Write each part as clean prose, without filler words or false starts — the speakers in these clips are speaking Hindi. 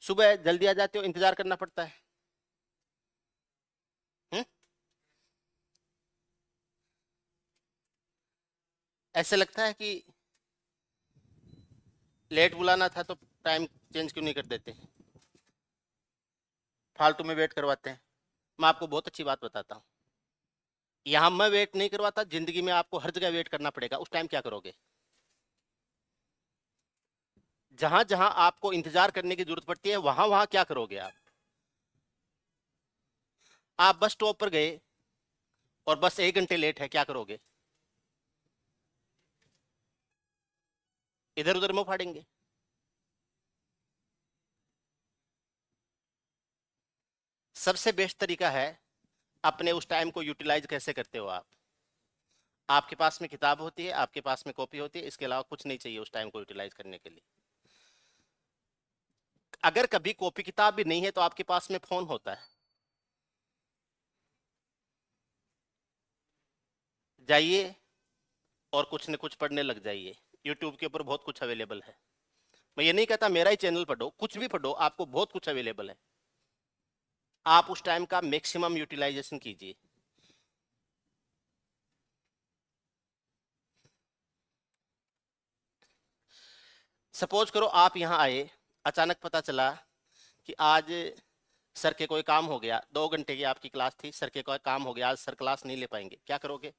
सुबह जल्दी आ जाते हो, इंतजार करना पड़ता है। हुँ? ऐसे लगता है कि लेट बुलाना था तो टाइम चेंज क्यों नहीं कर देते, फालतू में वेट करवाते हैं। मैं आपको बहुत अच्छी बात बताता हूँ, यहाँ मैं वेट नहीं करवाता, जिंदगी में आपको हर जगह वेट करना पड़ेगा। उस टाइम क्या करोगे? जहां जहां आपको इंतजार करने की जरूरत पड़ती है, वहां वहां क्या करोगे आप बस स्टॉप पर गए और बस 1 घंटे लेट है, क्या करोगे? इधर उधर मुंह फाड़ेंगे। सबसे बेस्ट तरीका है, अपने उस टाइम को यूटिलाइज कैसे करते हो आप। आपके पास में किताब होती है, आपके पास में कॉपी होती है, इसके अलावा कुछ नहीं चाहिए उस टाइम को यूटिलाइज करने के लिए। अगर कभी कॉपी किताब भी नहीं है तो आपके पास में फोन होता है, जाइए और कुछ न कुछ पढ़ने लग जाइए। यूट्यूब के ऊपर बहुत कुछ अवेलेबल है। मैं ये नहीं कहता मेरा ही चैनल पढ़ो, कुछ भी पढ़ो, आपको बहुत कुछ अवेलेबल है। आप उस टाइम का मैक्सिमम यूटिलाइजेशन कीजिए। सपोज करो आप यहाँ आए, अचानक पता चला कि आज सर के कोई काम हो गया, 2 घंटे की आपकी क्लास थी, सर के कोई काम हो गया, आज सर क्लास नहीं ले पाएंगे, क्या करोगे?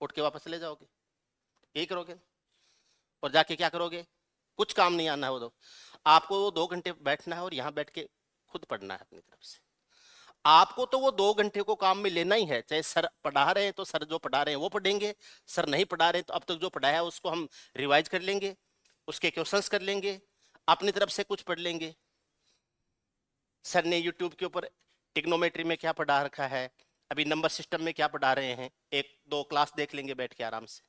उठ के वापस चले जाओगे, यही करोगे। और जाके क्या करोगे? कुछ काम नहीं आना है वो दो, आपको वो 2 घंटे बैठना है और यहाँ बैठ के खुद पढ़ना है अपनी तरफ से। आपको तो वो 2 घंटे को काम में लेना ही है, चाहे सर पढ़ा रहे हैं तो सर जो पढ़ा रहे हैं वो पढ़ेंगे, सर नहीं पढ़ा रहे तो अब तक जो पढ़ाया है उसको हम रिवाइज कर लेंगे, उसके क्वेश्चंस कर लेंगे, अपनी तरफ से कुछ पढ़ लेंगे। सर ने यूट्यूब के ऊपर टिग्नोमेट्री में क्या पढ़ा रखा है, अभी नंबर सिस्टम में क्या पढ़ा रहे हैं, 1-2 क्लास देख लेंगे बैठ के आराम से।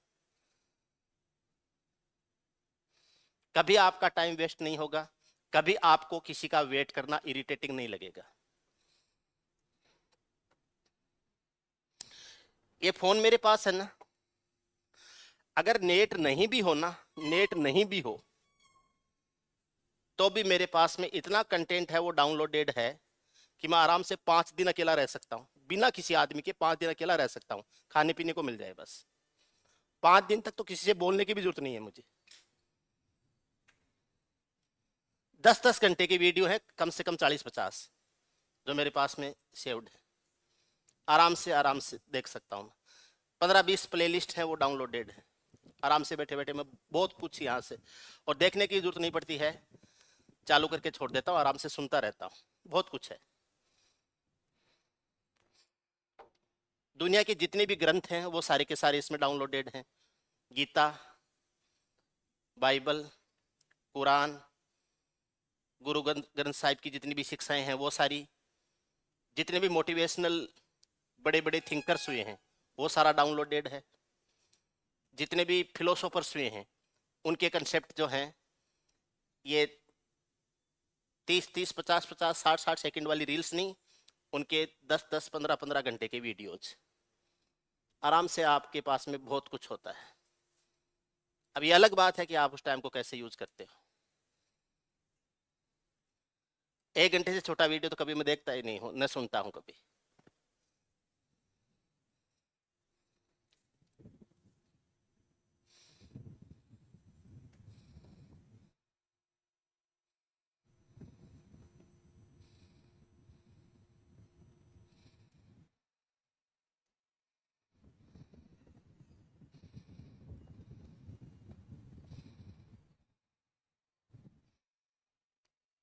कभी आपका टाइम वेस्ट नहीं होगा, कभी आपको किसी का वेट करना इरिटेटिंग नहीं लगेगा। ये फोन मेरे पास है ना, अगर नेट नहीं भी हो ना, नेट नहीं भी हो तो भी मेरे पास में इतना कंटेंट है, वो डाउनलोडेड है कि मैं आराम से 5 दिन अकेला रह सकता हूँ, बिना किसी आदमी के 5 दिन अकेला रह सकता हूँ, खाने पीने को मिल जाए बस। 5 दिन तक तो किसी से बोलने की भी जरूरत नहीं है मुझे। 10-10 घंटे की वीडियो है, कम से कम 40-50 जो मेरे पास में सेव्ड है, आराम से देख सकता हूँ। 15-20 प्लेलिस्ट है वो डाउनलोडेड है, आराम से बैठे बैठे मैं बहुत कुछ यहाँ से, और देखने की जरूरत नहीं पड़ती है, चालू करके छोड़ देता हूँ, आराम से सुनता रहता हूँ, बहुत कुछ है। दुनिया के जितने भी ग्रंथ हैं वो सारे के सारे इसमें डाउनलोडेड हैं। गीता, बाइबल, कुरान, गुरु ग्रंथ साहिब की जितनी भी शिक्षाएं हैं वो सारी, जितने भी मोटिवेशनल बड़े बड़े थिंकर्स हुए हैं वो सारा डाउनलोडेड है। जितने भी फिलोसोफर्स हुए हैं उनके कंसेप्ट जो हैं, ये 30-30, 50-50, 60-60 सेकंड वाली रील्स नहीं, उनके 10-10, 15-15 घंटे के वीडियोज, आराम से आपके पास में बहुत कुछ होता है। अब ये अलग बात है कि आप उस टाइम को कैसे यूज करते हो। 1 घंटे से छोटा वीडियो तो कभी मैं देखता ही नहीं हूँ, न सुनता हूँ कभी।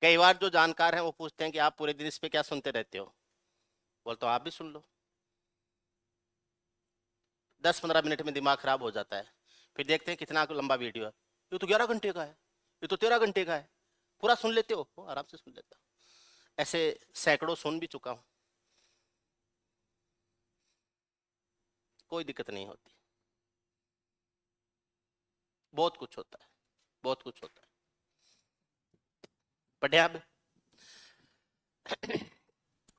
कई बार जो जानकार हैं वो पूछते हैं कि आप पूरे दिन इस पे क्या सुनते रहते हो, बोल तो आप भी सुन लो। 10-15 मिनट में दिमाग खराब हो जाता है, फिर देखते हैं कितना लंबा वीडियो है, ये तो 11 घंटे का है, ये तो 13 घंटे का है, पूरा सुन लेते हो? आराम से सुन लेता हूँ, ऐसे सैकड़ों सुन भी चुका हूँ, कोई दिक्कत नहीं होती। बहुत कुछ होता है, बहुत कुछ होता है। पढ़े आप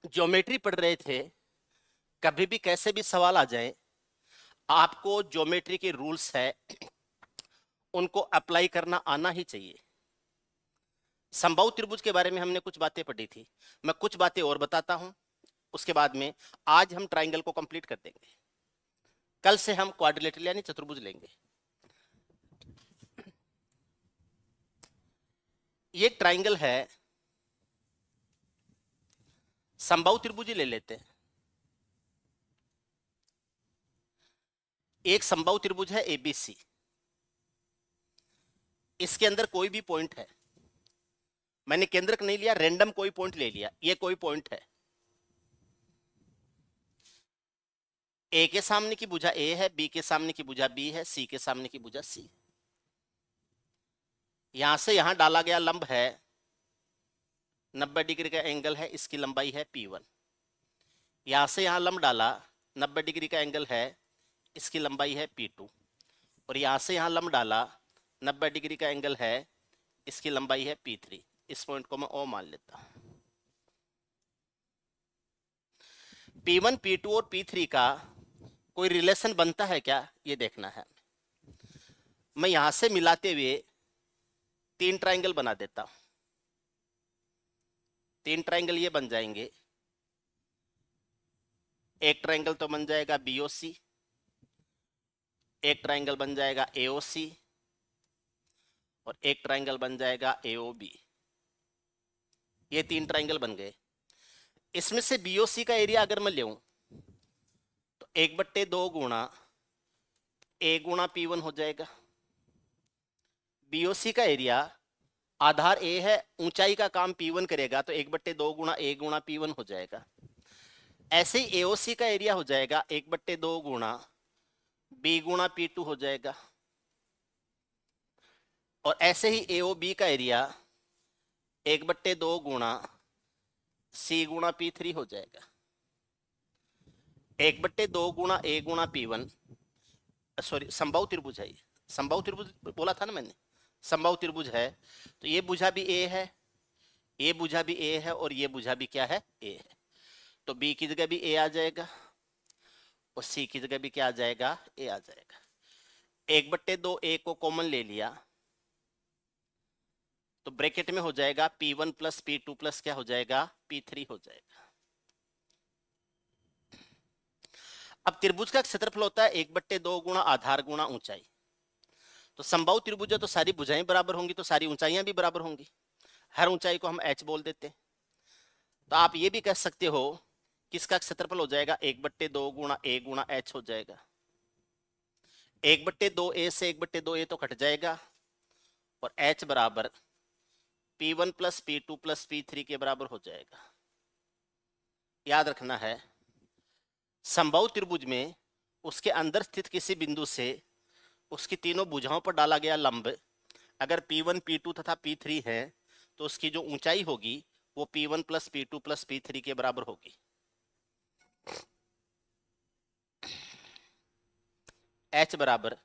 ज्योमेट्री पढ़ रहे थे, कभी भी कैसे भी सवाल आ जाए, आपको ज्योमेट्री के रूल्स है उनको अप्लाई करना आना ही चाहिए। समबाहु त्रिभुज के बारे में हमने कुछ बातें पढ़ी थी, मैं कुछ बातें और बताता हूं, उसके बाद में आज हम ट्राइंगल को कंप्लीट कर देंगे, कल से हम क्वाड्रिलेटरल यानी चतुर्भुज लेंगे। ये ट्राइंगल है, समबाहु त्रिभुज ही ले लेते हैं। एक समबाहु त्रिभुज है एबीसी, इसके अंदर कोई भी पॉइंट है, मैंने केंद्रक नहीं लिया, रैंडम कोई पॉइंट ले लिया, ये कोई पॉइंट है, ए के सामने की भुजा ए है, बी के सामने की भुजा बी है, सी के सामने की भुजा सी। यहां से यहां डाला गया लंब है 90 डिग्री का एंगल है, इसकी लंबाई है P1। यहां से यहां लंब डाला 90 डिग्री का एंगल है, इसकी लंबाई है P2। और यहां से यहां लंब डाला 90 डिग्री का एंगल है, इसकी लंबाई है P3। इस पॉइंट को मैं O मान लेता हूं। P1, P2 और P3 का कोई रिलेशन बनता है क्या, ये देखना है। मैं यहां से मिलाते हुए 3 ट्राइंगल बना देता हूं। 3 ट्राइंगल ये बन जाएंगे। एक ट्राइंगल तो बन जाएगा BOC, एक ट्राइंगल बन जाएगा AOC और एक ट्राइंगल बन जाएगा AOB। ये 3 ट्राइंगल बन गए। इसमें से BOC का एरिया अगर मैं लेऊं तो 1/2 गुणा A गुणा P1 हो जाएगा। BOC का एरिया, आधार A है, ऊंचाई का काम P1 करेगा, तो 1/2 गुणा A गुणा P1 हो जाएगा। ऐसे ही AOC का एरिया हो जाएगा 1/2 गुणा B गुणा P2 हो जाएगा। और ऐसे ही AOB का एरिया 1/2 गुणा C गुणा P3 हो जाएगा। 1/2 गुणा A गुणा P1, सॉरी समबाहु त्रिभुज है, समबाहु त्रिभुज बोला था ना मैंने, समबाहु त्रिभुज है, तो ये भुजा भी A है, ये भुजा भी A है और ये भुजा भी क्या है, A है। तो B की जगह भी A आ जाएगा और C की जगह भी क्या आ जाएगा, A आ जाएगा। 1/2 A को कॉमन ले लिया तो ब्रैकेट में हो जाएगा P1 प्लस P2 प्लस क्या हो जाएगा, P3 हो जाएगा। अब त्रिभुज का क्षेत्रफल होता है 1/2 गुणा आधार गुणा ऊंचाई। तो समबाहु त्रिभुज है तो सारी भुजाएं बराबर होंगी, तो सारी ऊंचाइयां भी बराबर होंगी। हर ऊंचाई को हम h बोल देते हैं। तो आप ये भी कह सकते हो कि इसका क्षेत्रफल हो जाएगा 1/2 गुणा A गुणा h हो जाएगा। 1/2 A से 1/2 A तो कट जाएगा और h बराबर P1 plus P2 plus P3 के बराबर हो जाएगा। याद रखना है, समबाहु त्रिभुज में उसके अंदर स्थित किसी बिंदु से उसकी तीनों भुजाओं पर डाला गया लंब अगर P1, P2 तथा P3 है तो उसकी जो ऊंचाई होगी वो P1 plus P2 plus P3 के बराबर होगी। H बराबर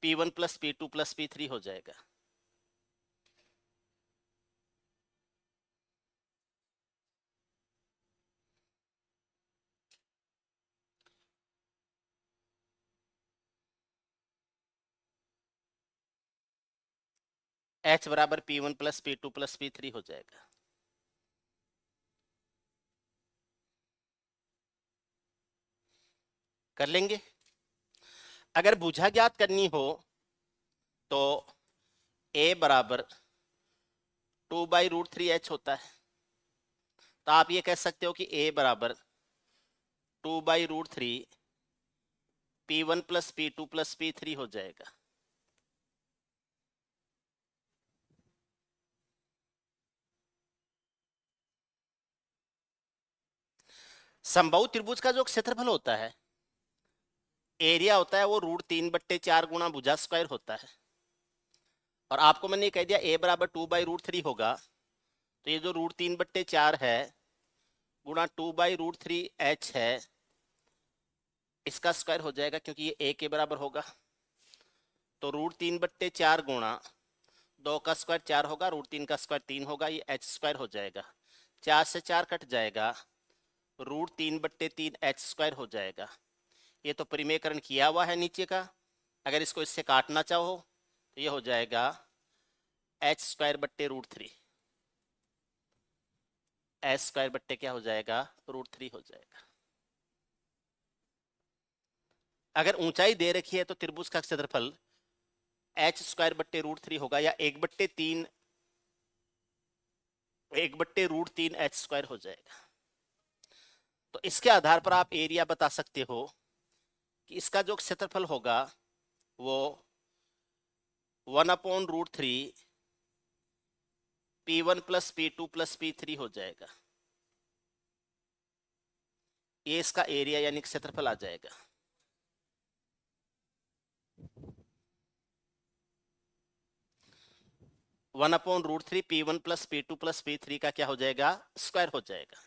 P1 plus P2 plus P3 हो जाएगा। H बराबर P1 plus P2 plus P3 हो जाएगा। कर लेंगे। अगर भुजा ज्ञात करनी हो तो A बराबर 2/√3h होता है। तो आप ये कह सकते हो कि A बराबर 2/√3 P1 plus P2 plus P3 हो जाएगा। समबाहु त्रिभुज का जो क्षेत्रफल होता है, एरिया होता है, वो √3/4 गुणा भुजा स्क्वायर होता है। और आपको मैंने कह दिया A बराबर 2/√3 होगा, तो ये जो √3/4 है गुणा 2/√3h है, इसका स्क्वायर हो जाएगा क्योंकि ये A के बराबर होगा। तो √3/4 गुणा 2 का स्क्वायर 4 होगा, √3 का स्क्वायर 3 होगा, ये h स्क्वायर हो जाएगा। 4 से 4 कट जाएगा, √3/3h² हो जाएगा। ये तो परिमेयकरण किया हुआ है नीचे का, अगर इसको इससे काटना चाहो तो ये हो जाएगा h² /√3। एच स्क्वायर बट्टे क्या हो जाएगा, √3 हो जाएगा। अगर ऊंचाई दे रखी है तो त्रिभुज का क्षेत्रफल एच स्क्वायर बट्टे √3 होगा, या 1/3 एच स्क्वायर हो जाएगा। तो इसके आधार पर आप एरिया बता सकते हो कि इसका जो क्षेत्रफल होगा वो 1/√3 P1 plus P2 plus P3 हो जाएगा। ये इसका एरिया यानी क्षेत्रफल आ जाएगा। One upon √3 P1 plus P2 plus P3 का क्या हो जाएगा, स्क्वायर हो जाएगा।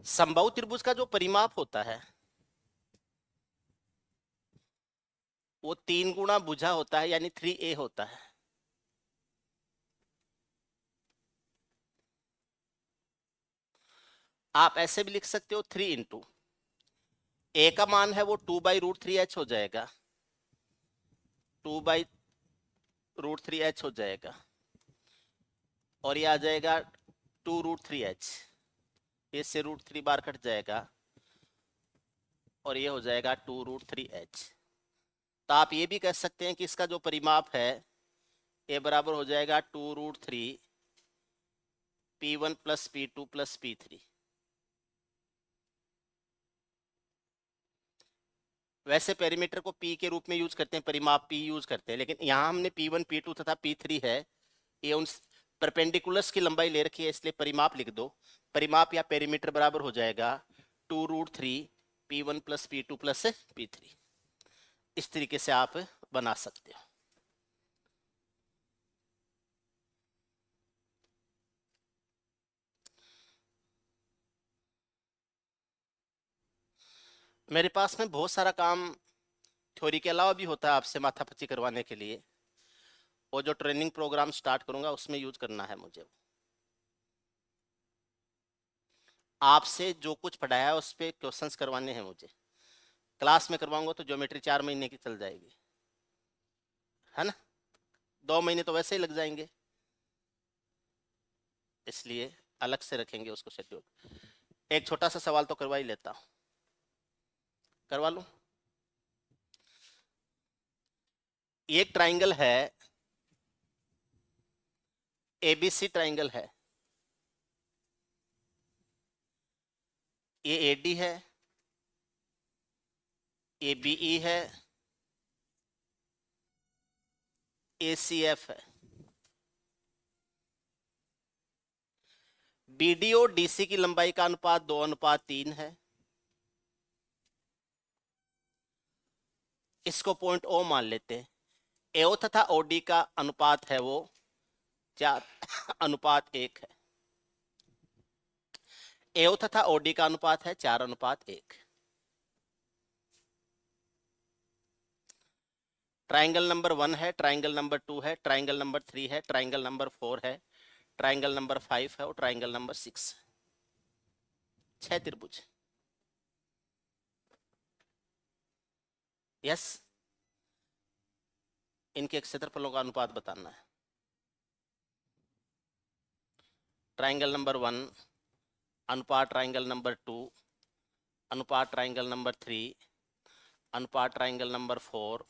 समबाहु त्रिभुज का जो परिमाप होता है वो 3 गुना भुजा होता है, यानी 3a होता है। आप ऐसे भी लिख सकते हो 3 इंटू ए का मान है वो 2/√3h हो जाएगा, 2/√3h हो जाएगा, और ये आ जाएगा 2√3h, इससे √3 बार कट जाएगा और ये हो जाएगा 2√3h। तो आप ये भी कह सकते हैं कि इसका जो परिमाप है ये बराबर हो जाएगा 2√3 P1 plus P2 plus P3। वैसे पेरीमीटर को P के रूप में यूज करते हैं, परिमाप P यूज करते हैं, लेकिन यहाँ हमने P1 P2 तथा P3 है, ये उन परपेंडिकुलर्स की लंबाई ले रखी है, इसलिए परिमाप लिख दो। परिमाप या पेरीमीटर बराबर हो जाएगा 2√3 P1 plus P2 plus P3। इस तरीके से आप बना सकते हो। मेरे पास में बहुत सारा काम थ्योरी के अलावा भी होता है आपसे माथापच्ची करवाने के लिए, और जो ट्रेनिंग प्रोग्राम स्टार्ट करूंगा उसमें यूज करना है मुझे। आपसे जो कुछ पढ़ाया है उस पर क्वेश्चंस करवाने हैं मुझे। क्लास में करवाऊंगा तो ज्योमेट्री 4 महीने की चल जाएगी, है ना, 2 महीने तो वैसे ही लग जाएंगे, इसलिए अलग से रखेंगे उसको शेड्यूल। एक छोटा सा सवाल तो करवा ही लेता हूं, करवा लूं। ये एक ट्राइंगल है, एबीसी ट्राइंगल है, ये एडी है, ये बीई है, एसीएफ है। बीडी और डीसी की लंबाई का अनुपात 2:3 है। इसको पॉइंट ओ मान लेते हैं। एओ तथा ओडी का अनुपात है वो 4:1 है। एओ तथा ओडी का अनुपात है 4:1। ट्राइंगल नंबर 1 है, ट्राइंगल नंबर 2 है, ट्राइंगल नंबर 3 है, ट्राइंगल नंबर 4 है, ट्राइंगल नंबर 5 है और ट्राइंगल नंबर 6। 6 त्रिभुज। यस, इनके क्षेत्रफलों का अनुपात बताना है। ट्राइंगल नंबर 1 अनुपात ट्राइंगल नंबर 2 अनुपात ट्राइंगल नंबर 3 अनुपात ट्राइंगल नंबर 4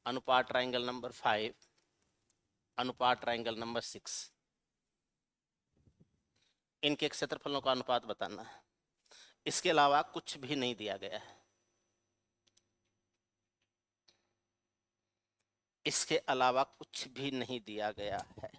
अनुपात ट्राइंगल नंबर 5 अनुपात ट्राइंगल नंबर 6। इनके क्षेत्रफलों का अनुपात बताना है। इसके अलावा कुछ भी नहीं दिया गया है। इसके अलावा कुछ भी नहीं दिया गया है।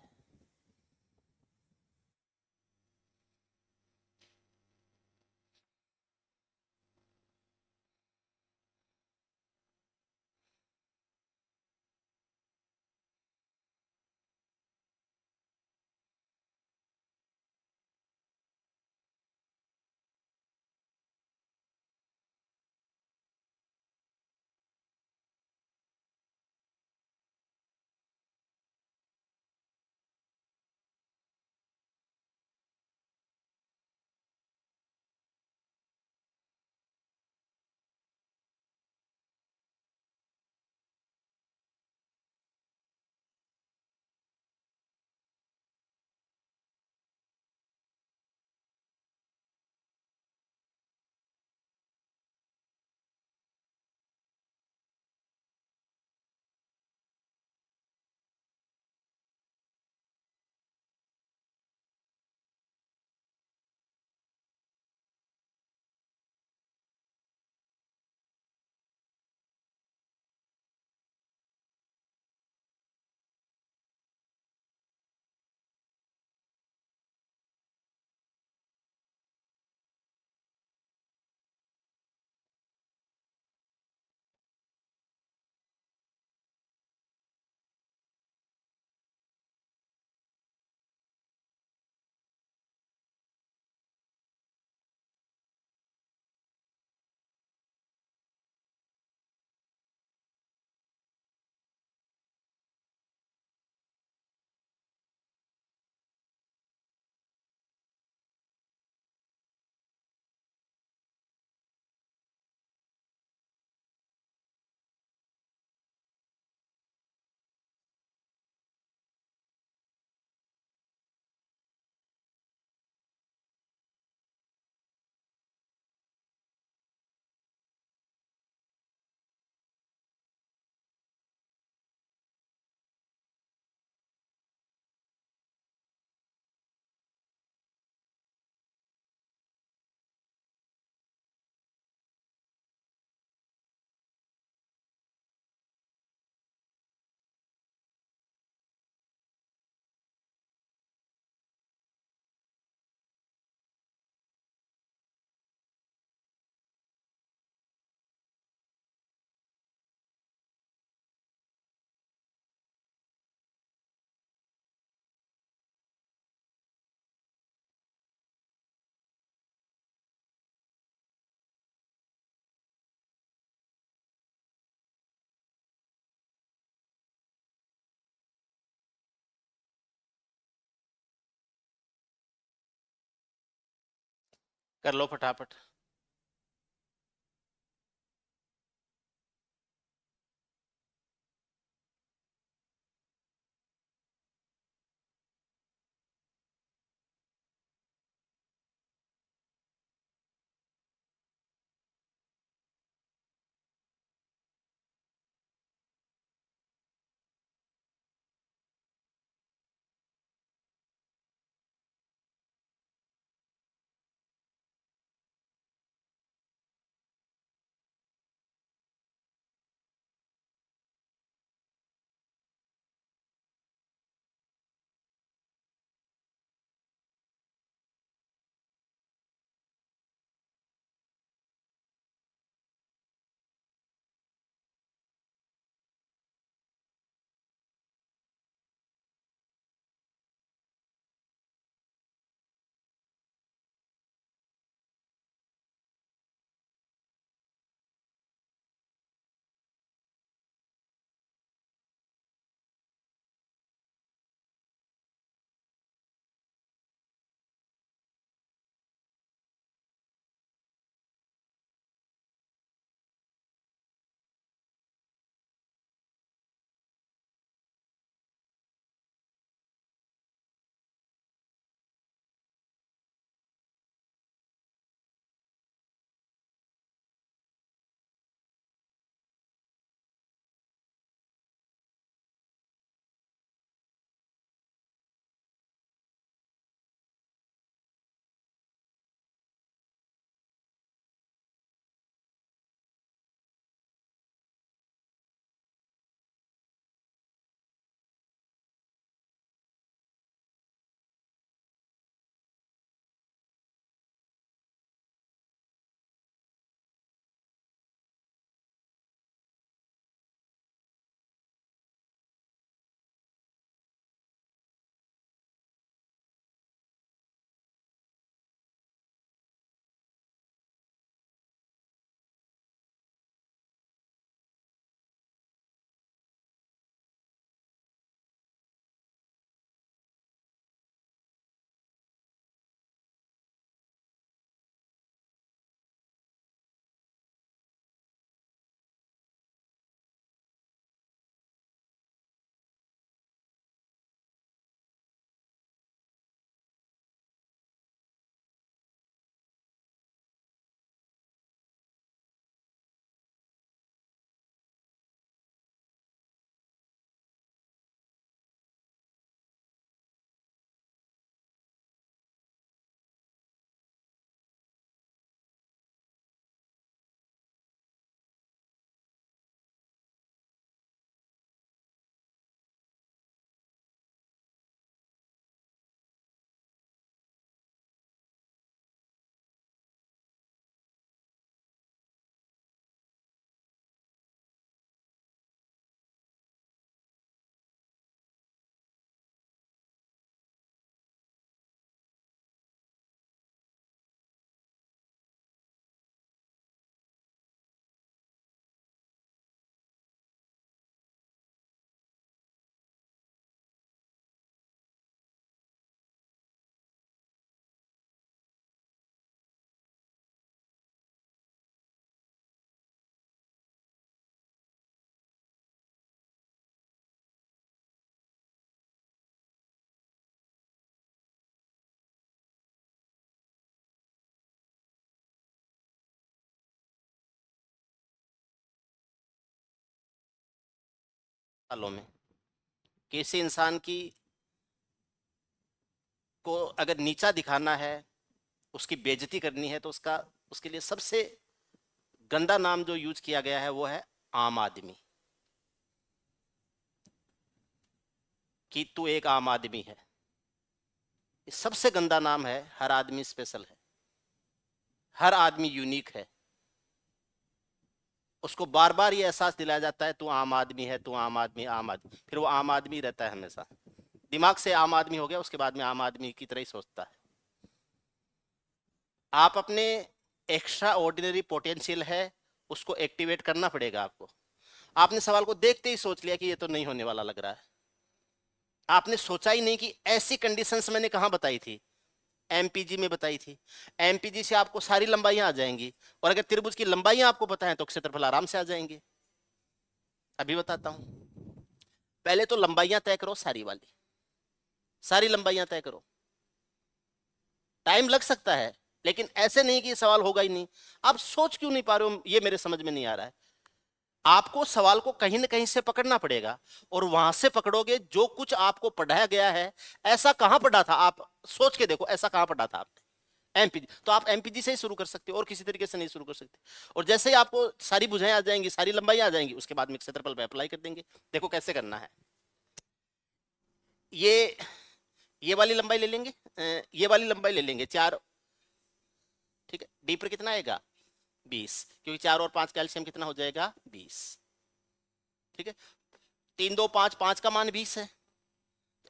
कर लो फटाफट। सालों में किसी इंसान की को अगर नीचा दिखाना है, उसकी बेइज्जती करनी है, तो उसका उसके लिए सबसे गंदा नाम जो यूज किया गया है वो है आम आदमी। कि तू एक आम आदमी है, ये सबसे गंदा नाम है। हर आदमी स्पेशल है, हर आदमी यूनिक है। उसको बार बार ये एहसास दिलाया जाता है तू आम आदमी है, तू आम आदमी, आम आदमी, फिर वो आम आदमी रहता है हमेशा। दिमाग से आम आदमी हो गया, उसके बाद में आम आदमी की तरह ही सोचता है। आप अपने एक्स्ट्रा ऑर्डिनरी पोटेंशियल है, उसको एक्टिवेट करना पड़ेगा आपको। आपने सवाल को देखते ही सोच लिया कि ये तो नहीं होने वाला लग रहा है। आपने सोचा ही नहीं कि ऐसी कंडीशंस मैंने कहां बताई थी। एमपीजी में बताई थी। एमपीजी से आपको सारी लंबाइयां आ जाएंगी, और अगर त्रिभुज की लंबाइयां आपको पता है तो क्षेत्रफल आराम से आ जाएंगे। अभी बताता हूं। पहले तो लंबाइयां तय करो, सारी वाली सारी लंबाइयां तय करो। टाइम लग सकता है, लेकिन ऐसे नहीं कि ये सवाल होगा ही नहीं। आप सोच क्यों नहीं पा रहे हो, ये मेरे समझ में नहीं आ रहा है। आपको सवाल को कहीं ना कहीं से पकड़ना पड़ेगा, और वहां से पकड़ोगे जो कुछ आपको पढ़ाया गया है। ऐसा कहां पढ़ा था, आप सोच के देखो, ऐसा कहां पढ़ा था आपने? एमपीजी। तो आप एमपीजी से ही शुरू कर सकते हो, और किसी तरीके से नहीं शुरू कर सकते। और जैसे ही आपको सारी भुजाएं आ जाएंगी, सारी लंबाई आ जाएंगी, उसके बाद में क्षेत्रफल पे अप्लाई कर देंगे। देखो कैसे करना है। ये ये वाली लंबाई ले लेंगे, ये वाली लंबाई ले लेंगे 4। ठीक है, डी पर कितना आएगा? 20, क्योंकि 4 और 5 कैल्शियम कितना हो जाएगा? 20। ठीक है, 3 2 5, 5 का मान 20 है,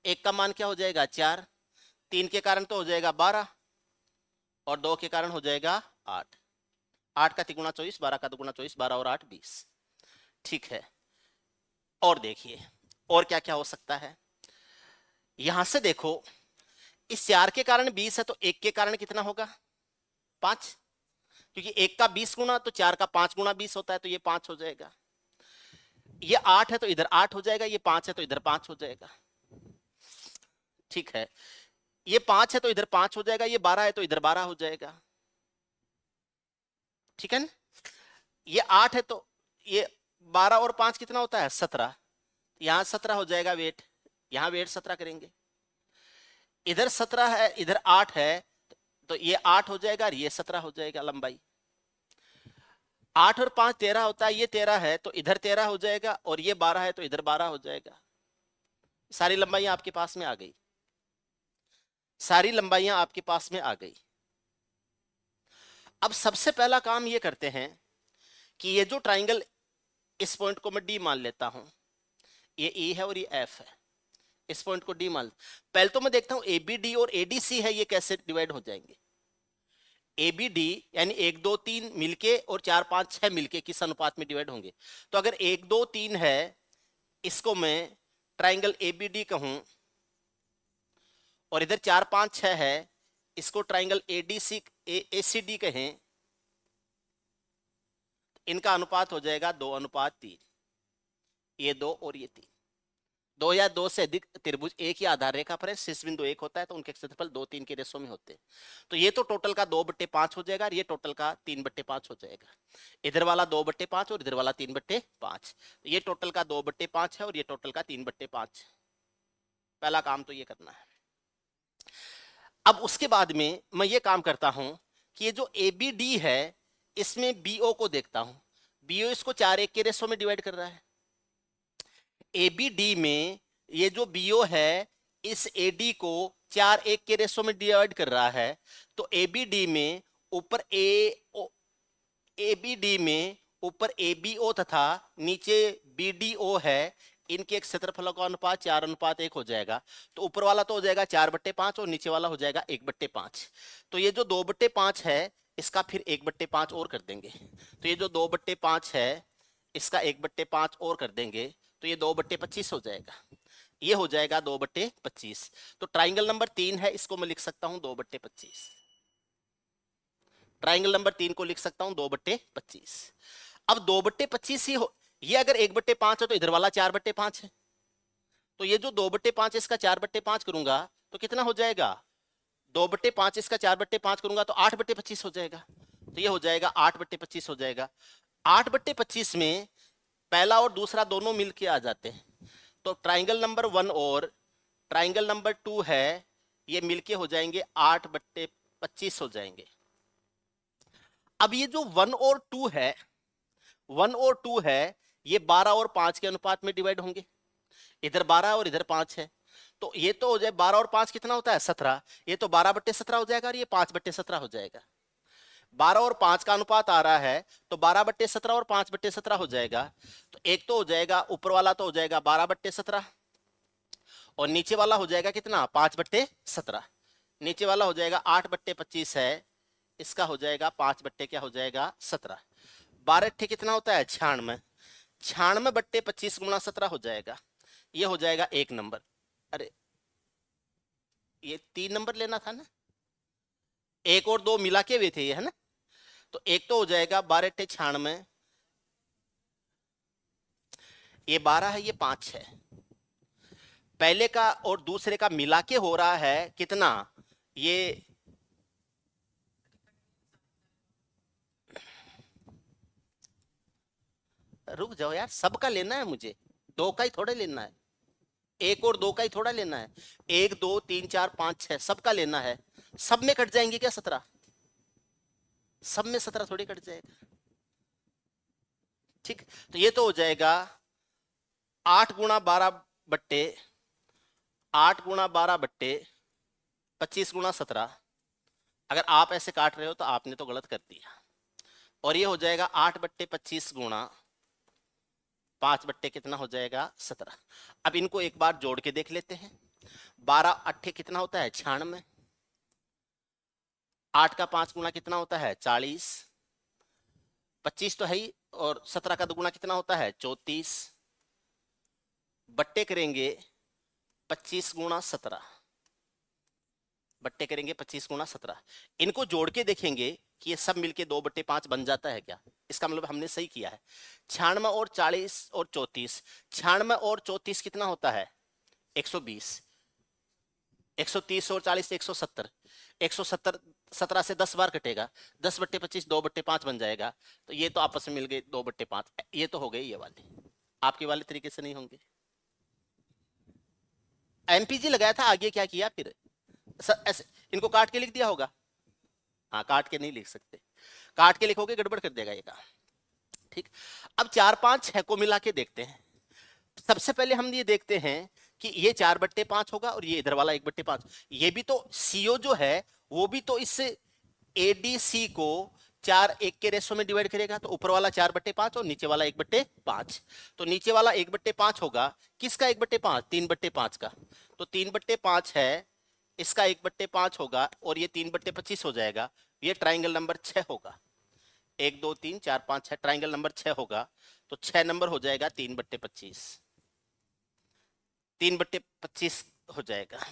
एक का मान क्या हो जाएगा? 4। 3 के कारण तो हो जाएगा 12, और 2 के कारण हो जाएगा 8। 8 का तिगुना 24, 12 का दुगुना 24, 12 और 8 20। ठीक है, और देखिए और क्या क्या हो सकता है। यहां से देखो, इस 4 के कारण 20 है, तो 1 के कारण कितना होगा? 5, क्योंकि 1 का 20 गुना तो 4 का 5 गुना 20 होता है, तो ये 5 हो जाएगा। ये 8 है तो इधर 8 हो जाएगा, ये 5 है तो इधर 5 हो जाएगा। ठीक है, ये 5 है तो इधर 5 हो जाएगा, ये 12 है तो इधर 12 हो जाएगा। ठीक है ना? ये 8 है तो ये 12 और 5 कितना होता है? 17। यहां 17 हो जाएगा वेट, यहां वेट 17 करेंगे। इधर 17 है, इधर 8 है, तो ये 8 हो जाएगा और ये 17 हो जाएगा लंबाई। 8 और 5 13 होता है, ये 13 है तो इधर 13 हो जाएगा, और ये 12 है तो इधर 12 हो जाएगा। सारी लंबाइयां आपके पास में आ गई, सारी लंबाइयां आपके पास में आ गई। अब सबसे पहला काम ये करते हैं कि ये जो ट्राइंगल, इस पॉइंट को मैं डी मान लेता हूं, ये ई है और ये एफ है, इस पॉइंट को डी मान। पहले तो मैं देखता हूं एबीडी और एडीसी है, ये कैसे डिवाइड हो जाएंगे। एबीडी यानी 1 2 3 मिलके और 4 5 6 मिलके किस अनुपात में डिवाइड होंगे? तो अगर 1 2 3 है, इसको मैं ट्राइंगल एबीडी कहूं, और इधर 4 5 6 है, इसको ट्राइंगल एडीसी एसीडी कहें, इनका अनुपात हो जाएगा 2:3। ये 2 और ये 3, 2 या 2 से अधिक त्रिभुज एक ही आधार रेखा पर है, शीर्ष बिंदु 1 होता है, तो उनके क्षेत्रफल 2 3 के रेशो में होते हैं। तो ये तो टोटल का 2/5 हो जाएगा, और ये टोटल का 3/5 हो जाएगा। इधर वाला 2/5 और इधर वाला 3/5, तो ये टोटल का 2/5 है और ये टोटल का 3/5। पहला काम तो ये करना है। अब उसके बाद में मैं ये काम करता हूं कि ये जो एबीडी है, इसमें बीओ को देखता हूं। बीओ इसको 4 1 के रेशो में डिवाइड कर रहा है। एबीडी में ये जो बीओ है, इस एडी को 4 1 के रेशो में डिवाइड कर रहा है। तो एबीडी में ऊपर एबीडी में ऊपर एबीओ तथा नीचे बीडीओ है, इनके एक क्षेत्रफलों का अनुपात 4:1 हो जाएगा। तो ऊपर वाला तो हो जाएगा 4/5 और नीचे वाला हो जाएगा 1/5। तो ये जो 2/5 है, इसका फिर 1/5 और कर देंगे। तो ये जो 2/5 है, इसका 1/5 और कर देंगे, तो ये 2/25 हो जाएगा। ये हो जाएगा 2/25। तो ट्राइंगल नंबर 3 है, इसको मैं लिख सकता हूं 2/25। ट्राइंगल नंबर 3 को लिख सकता हूं 2/25। अब 2/25 ही हो, ये अगर 1/5 है तो इधर वाला 4/5 है, तो ये जो 2/5 इसका 4/5 करूंगा तो कितना हो जाएगा? 2/5 इसका 4/5 करूंगा तो 8/25 हो जाएगा। तो ये हो जाएगा 8/25 हो जाएगा। 8/25 में पहला और दूसरा दोनों मिलके आ जाते हैं, तो ट्राइंगल नंबर 1 और ट्राइंगल नंबर 2 है, ये मिलके हो जाएंगे 8/25 हो जाएंगे। अब ये जो 1 और 2 है, 1 और 2 है, ये 12 और 5 के अनुपात में डिवाइड होंगे। इधर 12 और इधर 5 है, तो ये तो हो जाए 12 और 5 कितना होता है? 17। ये तो 12/17 हो जाएगा और ये 5/17 हो जाएगा। 12 और 5 का अनुपात आ रहा है, तो 12/17 और 5/17 हो जाएगा। तो एक तो हो जाएगा ऊपर वाला तो हो जाएगा 12/17, और नीचे वाला हो जाएगा कितना? 5/17। नीचे वाला हो जाएगा 8/25 है, इसका हो जाएगा 5 क्या हो जाएगा? 17। 12 कितना होता है? 96। 96/25 गुणा 17 हो जाएगा। ये हो जाएगा 1 नंबर। अरे ये 3 नंबर लेना था ना, एक और दो मिला के हुए थे ये, है ना। तो एक तो हो जाएगा 12 × 96, ये 12 है, ये 5 है। पहले का और दूसरे का मिला के हो रहा है कितना, ये रुक जाओ यार, सबका लेना है मुझे, दो का ही थोड़ा लेना है, एक और दो का ही थोड़ा लेना है। 1 2 3 4 5 6 सबका लेना है। सब में कट जाएंगे क्या 17? सब में 17 थोड़ी कट जाएगा। ठीक, तो ये तो हो जाएगा 8 × 12 बट्टे 8 × 12 बट्टे 25 × 17। अगर आप ऐसे काट रहे हो तो आपने तो गलत कर दिया। और ये हो जाएगा 8 बट्टे 25 गुणा 5 बट्टे कितना हो जाएगा 17। अब इनको एक बार जोड़ के देख लेते हैं। 12 अट्ठे कितना होता है 96, 8 का 5 गुना कितना होता है 40, 25 तो है ही, और 17 का दुगुना कितना होता है 34, बट्टे करेंगे 25 × 17, बट्टे करेंगे 25 × 17। इनको जोड़ के देखेंगे कि ये सब मिलके 2/5 बन जाता है क्या। इसका मतलब हमने सही किया है। 96 और 40 और 34, 96 और 34 कितना होता है 120, 130 और 40 170, 170 17 से 10 बार कटेगा, 10/25 2/5 बन जाएगा। तो ये तो आपस में मिल गए 2/5, ये तो हो गई ये वाली। आपके वाले तरीके से नहीं होंगे। एमपीजी लगाया था, आगे क्या किया फिर ऐसे इनको काट के लिख दिया होगा। हाँ, काट के नहीं लिख सकते, काट के लिखोगे गड़बड़ कर देगा ये काम। ठीक, अब 4 5 6 को मिला के देखते हैं। सबसे पहले हम ये देखते हैं कि ये 4/5 होगा और ये इधर वाला 1/5। ये भी तो सीओ जो है वो भी तो इससे एडीसी को 4 1 के रेशो में डिवाइड करेगा। तो ऊपर वाला 4/5 और नीचे वाला 1/5। तो नीचे वाला 1/5 होगा, किसका 1/5 3/5 का। तो 3/5 है, इसका 1/5 होगा और ये 3/25 हो जाएगा। ये ट्राइंगल नंबर 6 होगा। 1 2 3 4 5 6 ट्राइंगल नंबर 6 होगा। तो 6 नंबर हो जाएगा 3/25, 3/25 हो जाएगा।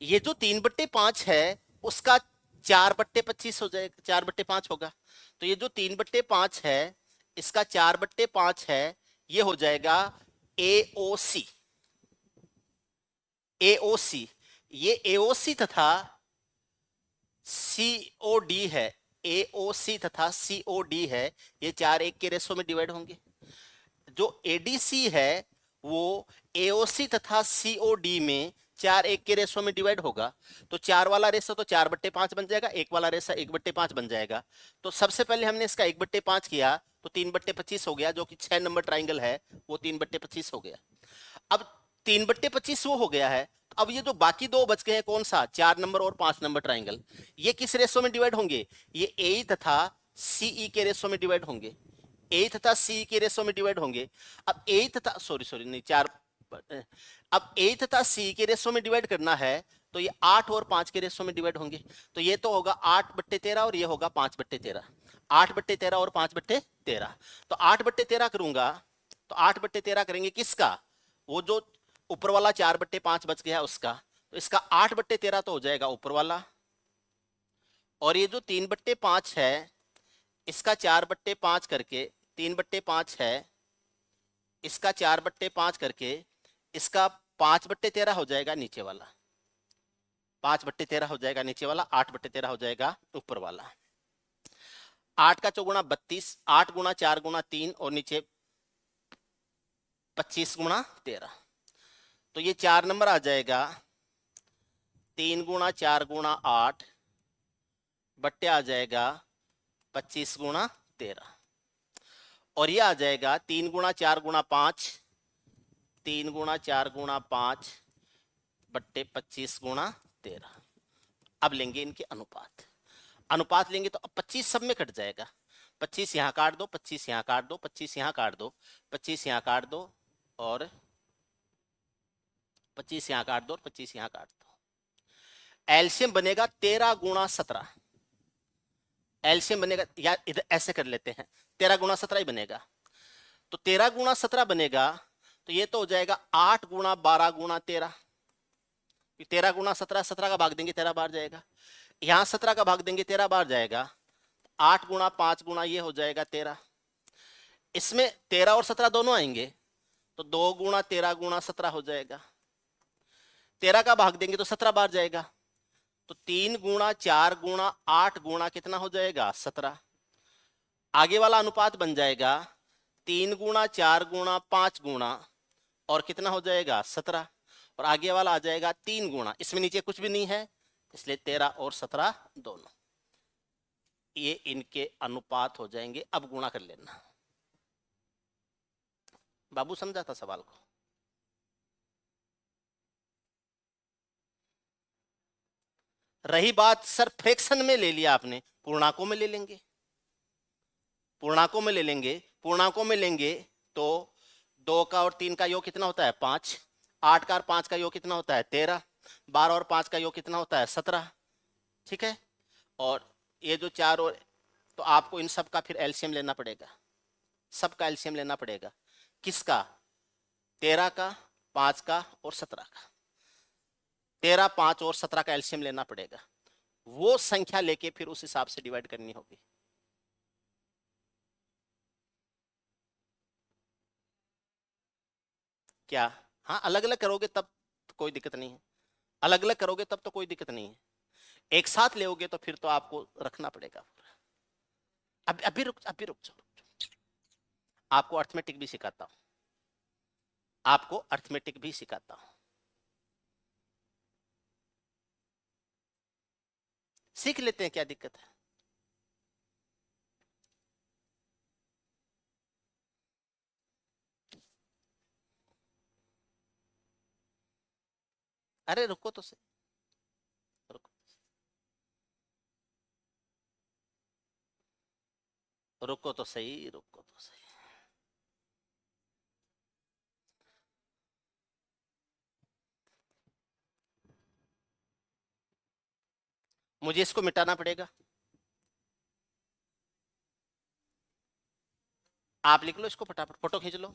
ये जो 3/5 है उसका 4/25 हो जाएगा, 4/5 होगा। तो ये जो 3/5 है इसका 4/5 है, ये हो जाएगा एओसी। एओसी, ये एओसी तथा सीओडी है, एओसी तथा सीओडी है, ये 4 1 के रेशो में डिवाइड होंगे। जो एडीसी है वो एओसी तथा सीओडी में 4 1 के रेशो में डिवाइड होगा। तो 4 वाला रेशो तो 4/5 बन जाएगा, 1 वाला रेशो 1/5 बन जाएगा। तो सबसे पहले हमने इसका 1/5 किया तो 3/25 हो गया, जो कि 6 नंबर ट्राइंगल है वो 3/25 हो गया। अब 3/25 वो हो गया है। अब ये जो बाकी दो बच गए हैं कौन सा, 4 नंबर और 5 नंबर ट्राइंगल, ये किस रेशो में डिवाइड होंगे, ये ए तथा सीई के रेशो में डिवाइड होंगे। ए तथा सी के रेशो में डिवाइड होंगे। अब ए तथा सॉरी नहीं 4, अब ए तथा सी के रेशो में डिवाइड करना है तो ये 8 और 5 के रेशो में डिवाइड होंगे। तो ये तो होगा 8/13 और ये होगा 5/13, 8/13 और 5/13। तो 8/13 करूंगा तो 8/13 करेंगे किसका, वो जो ऊपर वाला 4/5 बच गया उसका। तो इसका 8/13 तो हो जाएगा ऊपर वाला, और ये जो 3/5 है इसका 4/5 करके 3/5 है, इसका 4/5 करके इसका 5/13 हो जाएगा नीचे वाला, 5/13 हो जाएगा नीचे वाला, 8/13 हो जाएगा ऊपर वाला। 8 का चौगुना 32, 8 × 4 × 3 और नीचे 25 × 13। तो ये 4 नंबर आ जाएगा 3 × 4 × 8 बट्टे आ जाएगा 25 × 13, और ये आ जाएगा 3 × 4 × 5, 3 × 4 × 5 बट्टे 25 × 13। अब लेंगे इनके अनुपात, अनुपात लेंगे तो अब 25 सब में कट जाएगा। 25 यहां काट दो, 25 यहां काट दो, 25 यहां काट दो, 25 यहां काट दो, और 25 यहां काट दो, और 25 यहां काट दो। एलसीएम बनेगा 13 × 17। एलसीएम बनेगा, या इधर ऐसे कर लेते हैं, 13 × 17 ही बनेगा। तो 13 × 17 बनेगा तो ये तो हो जाएगा 8 × 12 × 13। 13 × 17, 17 का भाग देंगे 13 बार जाएगा। यहां 17 का भाग देंगे 13 बार जाएगा, 8 गुणा 5 गुणा ये हो जाएगा 13। इसमें 13 और 17 दोनों आएंगे, तो 2 गुणा 13 गुणा 17 हो जाएगा। 13 का भाग देंगे तो 17 बार जाएगा, तो 3 गुणा 4 गुणा 8 गुणा कितना हो जाएगा 17। आगे वाला अनुपात बन जाएगा 3 गुणा 4 गुणा 5 गुणा और कितना हो जाएगा 17, और आगे वाला आ जाएगा 3 गुणा, इसमें नीचे कुछ भी नहीं है इसलिए 13 और 17 दोनों ये इनके अनुपात हो जाएंगे। अब गुणा कर लेना। बाबू समझा था सवाल को? रही बात सर फ्रैक्शन में ले लिया आपने, पूर्णांकों में ले लेंगे, पूर्णांकों में ले लेंगे। पूर्णांकों में लेंगे तो 2 का और 3 का योग कितना होता है 5, 8 का और 5 का योग कितना होता है 13, 12 और 5 का योग कितना होता है 17, ठीक है। और ये जो 4 और, तो आपको इन सब का फिर एलसीएम लेना पड़ेगा, सबका एलसीएम लेना पड़ेगा। किसका? 13 का, 5 का और 17 का। 13, 5 और 17 का एलसीएम लेना पड़ेगा, वो संख्या लेके फिर उस हिसाब से डिवाइड करनी होगी। क्या? हाँ, अलग अलग करोगे तब तो कोई दिक्कत नहीं है, अलग अलग करोगे तब तो कोई दिक्कत नहीं है, एक साथ लेोगे तो फिर तो आपको रखना पड़ेगा। अभी रुक जाओ, आपको अर्थमेटिक भी सिखाता हूं, आपको अर्थमेटिक भी सिखाता हूं, सीख लेते हैं, क्या दिक्कत है। अरे रुको तो सही, रुको, रुको तो सही, रुको तो सही। मुझे इसको मिटाना पड़ेगा, आप लिख लो इसको फटाफट, फोटो खींच लो।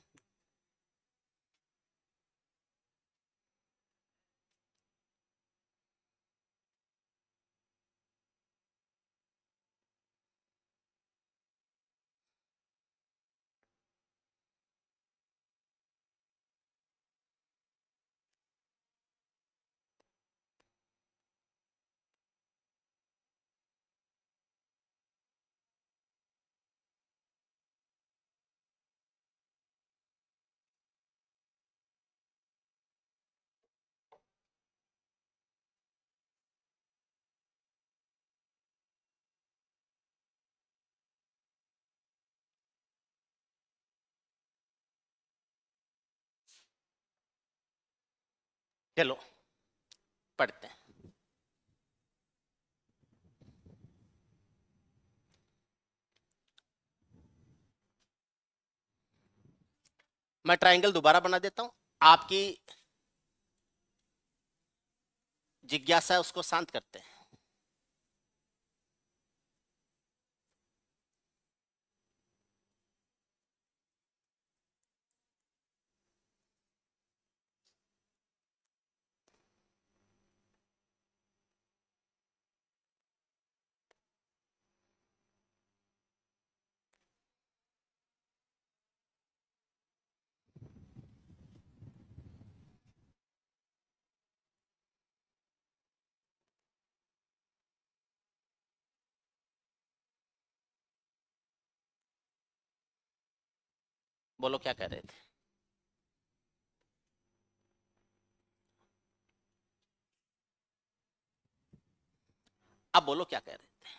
चलो पढ़ते हैं। मैं ट्रायंगल दोबारा बना देता हूं, आपकी जिज्ञासा है उसको शांत करते हैं। बोलो क्या कह रहे थे? अब बोलो क्या कह रहे थे?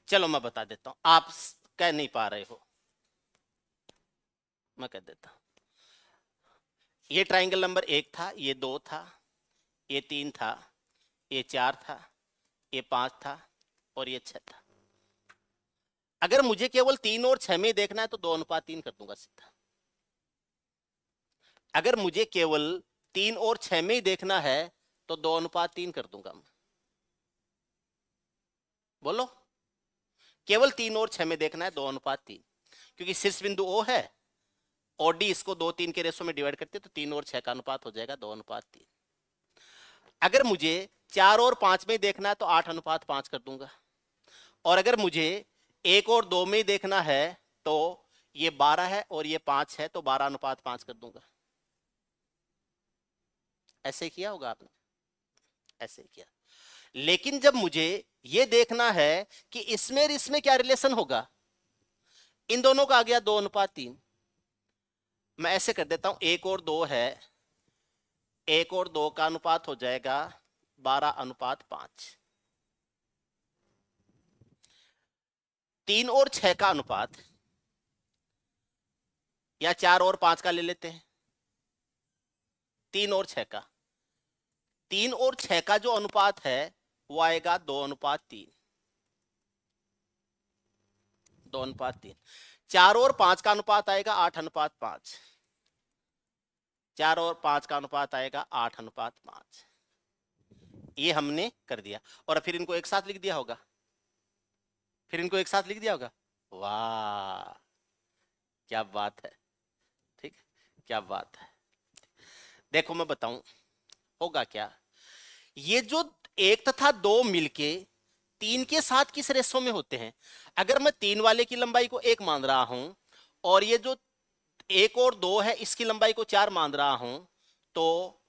चलो मैं बता देता हूं, आप कह नहीं पा रहे हो, मैं कह देता हूं। ये ट्रायंगल नंबर 1 था, ये 2 था, ये 3 था, ये 4 था, ये 5 था और ये 6 था। अगर मुझे केवल 3 और 6 में देखना है तो 2:3 कर दूंगा सीधा। अगर मुझे केवल 3 और 6 में ही देखना है तो 2:3 कर दूंगा मैं। बोलो, केवल 3 और 6 में देखना है 2:3, क्योंकि शीर्ष बिंदु O है ओडी इसको 2-3 के रेशो में डिवाइड करते हैं तो 3 और 6 का अनुपात हो जाएगा 2:3। अगर मुझे 4 और 5 में देखना है तो 8:5 कर दूंगा, और अगर मुझे 1 और 2 में देखना है तो ये 12 है और ये 5 है तो 12:5 कर दूंगा। ऐसे किया होगा आपने, ऐसे किया। लेकिन जब मुझे ये देखना है कि इसमें और इसमें क्या रिलेशन होगा, इन दोनों का आ गया 2:3, मैं ऐसे कर देता हूं, 1 और 2 है, 1 और 2 का अनुपात हो जाएगा 12:5। 3 और 6 का अनुपात, या 4 और 5 का ले लेते हैं, 3 और 6 का, 3 और 6 का जो अनुपात है वो आएगा 2:3। 2:3। 4 और 5 का अनुपात आएगा 8:5। 4 और 5 का अनुपात आएगा 8:5। ये हमने कर दिया, और फिर इनको एक साथ लिख दिया होगा, फिर इनको एक साथ लिख दिया होगा। वाह क्या बात है, ठीक है, क्या बात है। देखो मैं बताऊं होगा क्या, ये जो 1 तथा 2 मिलके 3 के साथ किस रेशो में होते हैं। अगर मैं 3 वाले की लंबाई को 1 मान रहा हूं और ये जो 1 और 2 है इसकी लंबाई को 4 मान रहा हूं, तो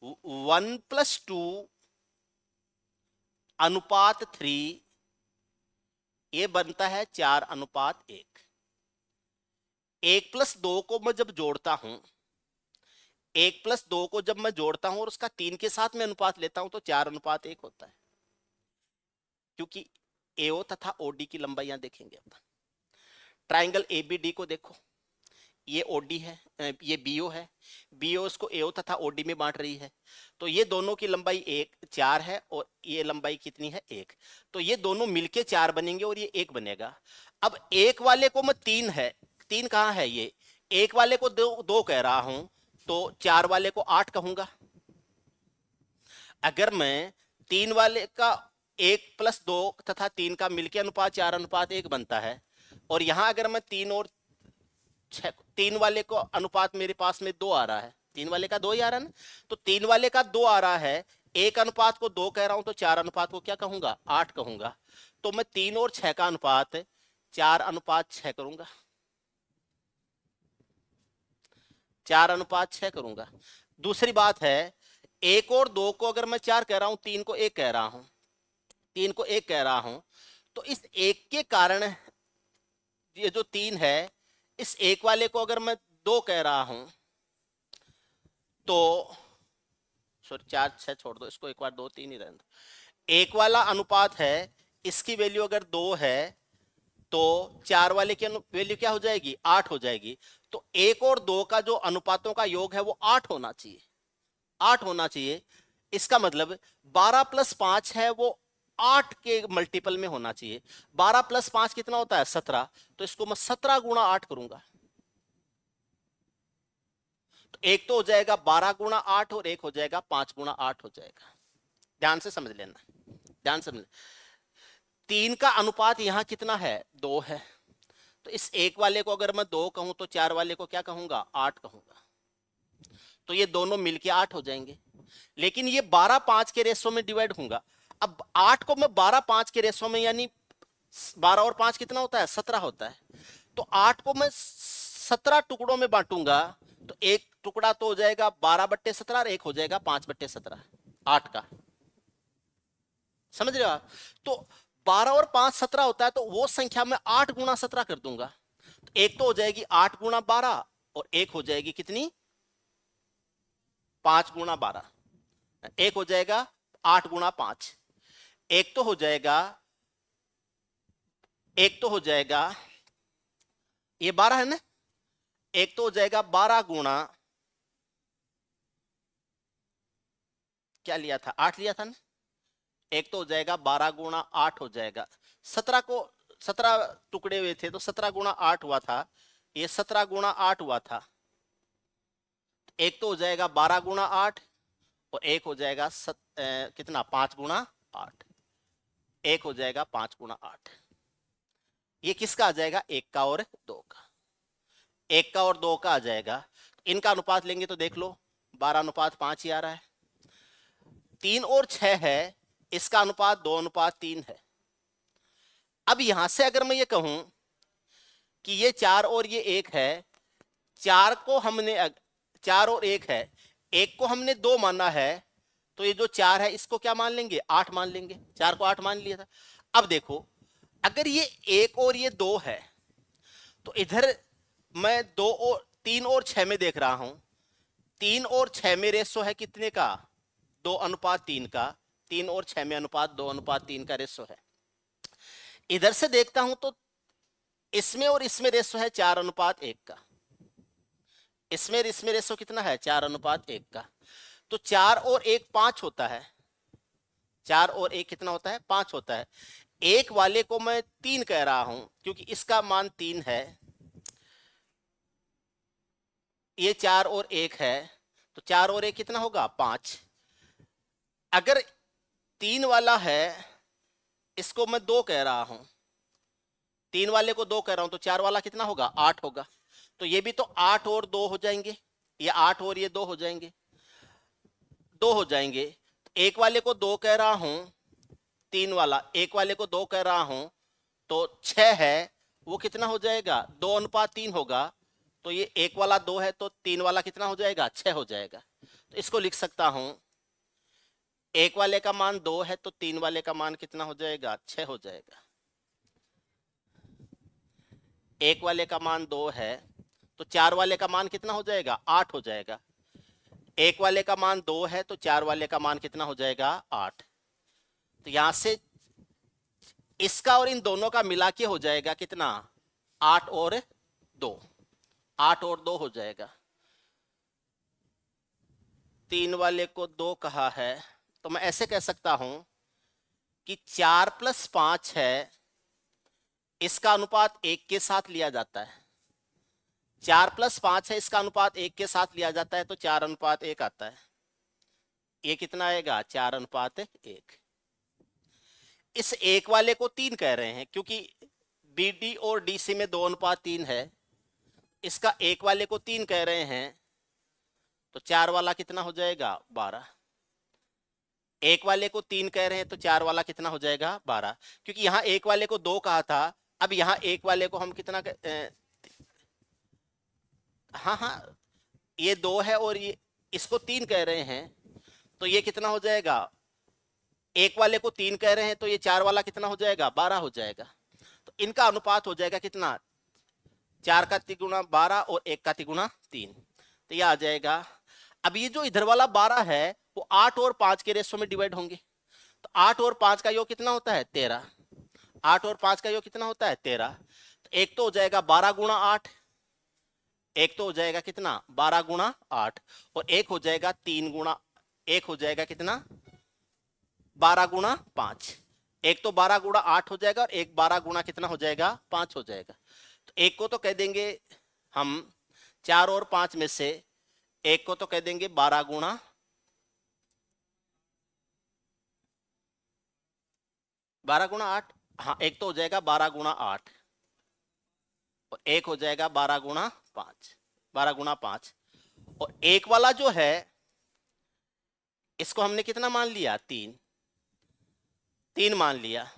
1+2 अनुपात 3 ये बनता है 4:1। 1+2 को मैं जब जोड़ता हूं, 1+2 को जब मैं जोड़ता हूं और उसका 3 के साथ में अनुपात लेता हूं तो 4:1 होता है, क्योंकि एओ तथा ओडी की लंबाइयां देखेंगे अपन। ट्राइंगल एबीडी को देखो, ये ओडी है, ये बीओ है, बीओ इसको एओ तथा ओडी में बांट रही है, तो ये दोनों की लंबाई 4 है और ये लंबाई कितनी है 1, तो ये दोनों मिलके 4 बनेंगे और ये 1 बनेगा। अब एक वाले को मैं 3 है, 3 कहां है, ये एक वाले को 2 कह रहा हूं तो 4 वाले को 8 कहूंगा। अगर मैं 3 वाले का 1+2 तथा 3 का मिलके अनुपात 4:1 बनता है, और यहां अगर मैं 3 और 6, 3 वाले को अनुपात मेरे पास में 2 आ रहा है, 3 वाले का 2 ही आ रहा है ना, तो 3 वाले का 2 आ रहा है, 1 अनुपात को 2 कह रहा हूं तो 4 अनुपात को क्या कहूंगा 8 कहूंगा, तो मैं 3 और 6 का अनुपात 4:6 करूंगा, 4:6 करूंगा। दूसरी बात है, 1 और 2 को अगर मैं 4 कह रहा हूं, 3 को 1 कह रहा हूं, 3 को 1 कह रहा हूं, तो इस 1 के कारण ये जो 3 है, इस 1 वाले को अगर मैं 2 कह रहा हूं तो सॉरी 4 6 छोड़ दो इसको, एक बार 2 3 ही रहने दो। 1 वाला अनुपात है, इसकी वैल्यू अगर 2 है तो 4 वाले की वैल्यू क्या हो जाएगी 8 हो जाएगी, तो 1 और 2 का जो अनुपातों का योग है वो 8 होना चाहिए, 8 होना चाहिए। इसका मतलब 12+5 है वो 8 के मल्टीपल में होना चाहिए। 12+5 कितना होता है 17, तो इसको मैं 17 गुणा 8 करूंगा, तो एक तो हो जाएगा 12 गुणा 8 और एक हो जाएगा 5 गुणा 8 हो जाएगा। ध्यान से समझ लेना, ध्यान से समझ। 3 का अनुपात यहां कितना है 2 है, तो इस 1 वाले को अगर मैं 2 कहूं तो 4 वाले को क्या कहूंगा 8 कहूंगा, तो ये दोनों मिलके 8 हो जाएंगे। लेकिन ये 12:5 के रेशो में डिवाइड होगा। अब 8 को मैं 12:5 के रेशो में, यानी 12 और 5 कितना होता है 17 होता है, तो 8 को मैं 17 टुकड़ों में बांटूंगा, तो एक टुकड़ा तो हो जाएगा 12/17 और एक हो जाएगा 5/17 8 का, समझ रहे हो आप। तो 12 और 5 17 होता है, तो वो संख्या में 8 गुणा 17 कर दूंगा, तो एक तो हो जाएगी 8 गुणा 12 और एक हो जाएगी कितनी 5 गुणा 12, एक हो जाएगा 8 गुणा 5, एक तो हो जाएगा, एक तो हो जाएगा ये 12 है ना, एक तो हो जाएगा 12 गुणा क्या लिया था 8 लिया था ना, एक तो हो जाएगा 12 गुणा 8 हो जाएगा, 17 को 17 टुकड़े हुए थे तो 17 गुणा 8 हुआ था, ये 17 गुणा 8 हुआ था, एक तो हो जाएगा 12 गुणा 8 और एक हो जाएगा कितना 5 गुणा 8, एक हो जाएगा 5 गुणा 8, ये किसका आ जाएगा 1 का और 2 का, 1 का और 2 का आ जाएगा। इनका अनुपात लेंगे तो देख लो 12:5 ही आ रहा है। 3 और 6 है, इसका अनुपात 2:3 है। अब यहां से अगर मैं ये कहूं कि ये 4 और ये 1 है, 4 को हमने 4 और 1 है, 1 को हमने 2 माना है, तो ये जो 4 है इसको क्या मान लेंगे, 8 मान लेंगे। 4 को 8 मान लिया था। अब देखो अगर ये 1 और ये 2 है तो इधर मैं 2 और 3 और 6 में देख रहा हूं। 3 और 6 में रेशो है कितने का, 2:3 का। 3 और 6 में अनुपात 2:3 का रेशो है। इधर से देखता हूं तो इसमें और इसमें रेशो है 4:1 का। इसमें रेशो कितना है, 4:1 का। तो 4 और 1 5 होता है। 4 और 1 कितना होता है, 5 होता है। एक वाले को मैं 3 कह रहा हूं क्योंकि इसका मान 3 है। ये 4 और 1 है, तो 4 और 1 कितना होगा, 5। अगर 3 वाला है इसको मैं 2 कह रहा हूं, 3 वाले को 2 कह रहा हूं, तो 4 वाला कितना होगा, 8 होगा। तो ये भी तो 8 और 2 हो जाएंगे, ये 8 और ये 2 हो जाएंगे, 2 हो जाएंगे। एक वाले को 2 कह रहा हूं, 3 वाला, एक वाले को 2 कह रहा हूं, तो 6 है, वो कितना हो जाएगा, 2:3 होगा। तो ये एक वाला 2 है तो 3 वाला कितना हो जाएगा, 6 हो जाएगा। तो इसको लिख सकता हूं, एक वाले का मान 2 है तो 3 वाले का मान कितना हो जाएगा, 6 हो जाएगा। एक वाले का मान 2 है तो 4 वाले का मान कितना हो जाएगा, 8 हो जाएगा। एक वाले का मान 2 है तो 4 वाले का मान कितना हो जाएगा, 8। तो यहां से इसका और इन दोनों का मिला के हो जाएगा कितना, 8 और 2, 8 और 2 हो जाएगा। 3 वाले को 2 कहा है तो मैं ऐसे कह सकता हूं कि 4 + 5 है, इसका अनुपात 1 के साथ लिया जाता है। 4 + 5 है, इसका अनुपात 1 के साथ लिया जाता है, तो 4:1 आता है। ये कितना आएगा, 4:1। इस एक वाले को 3 कह रहे हैं क्योंकि BD और DC में 2:3 है। इसका एक वाले को 3 कह रहे हैं तो 4 वाला कितना हो जाएगा, 12। एक वाले को 3 कह रहे हैं तो 4 वाला कितना हो जाएगा, 12। क्योंकि यहां एक वाले को 2 कहा था, अब यहां एक वाले को हम कितना हाँ हाँ, ये 2 है और ये इसको 3 कह रहे हैं, तो ये कितना हो जाएगा, एक वाले को 3 कह रहे हैं तो ये 4 वाला कितना हो जाएगा, 12 हो जाएगा। तो इनका अनुपात हो जाएगा कितना, 4 का 3 × 12 और 1 का 3 × 3, तो ये आ जाएगा। अब ये जो इधर वाला 12 है वो 8 और 5 के रेशो में डिवाइड होंगे, तो 8 और 5 का योग कितना होता है, 13। 8 और 5 का योग कितना होता है, 13। तो एक तो हो जाएगा 12 × 8, एक तो हो जाएगा कितना, 12 × 8, और एक हो जाएगा 3 × 1 हो जाएगा कितना, 12 × 5। एक तो 12 × 8 हो जाएगा और एक 12 × कितना हो जाएगा, 5 हो जाएगा। तो एक को तो कह देंगे हम 4 और 5 में से, एक को तो कह देंगे 12 × 8। हाँ, एक तो हो जाएगा 12 × 8 और एक हो जाएगा 12 × 5, 12 × 5। और एक वाला जो है इसको हमने कितना मान लिया, 3 मान लिया।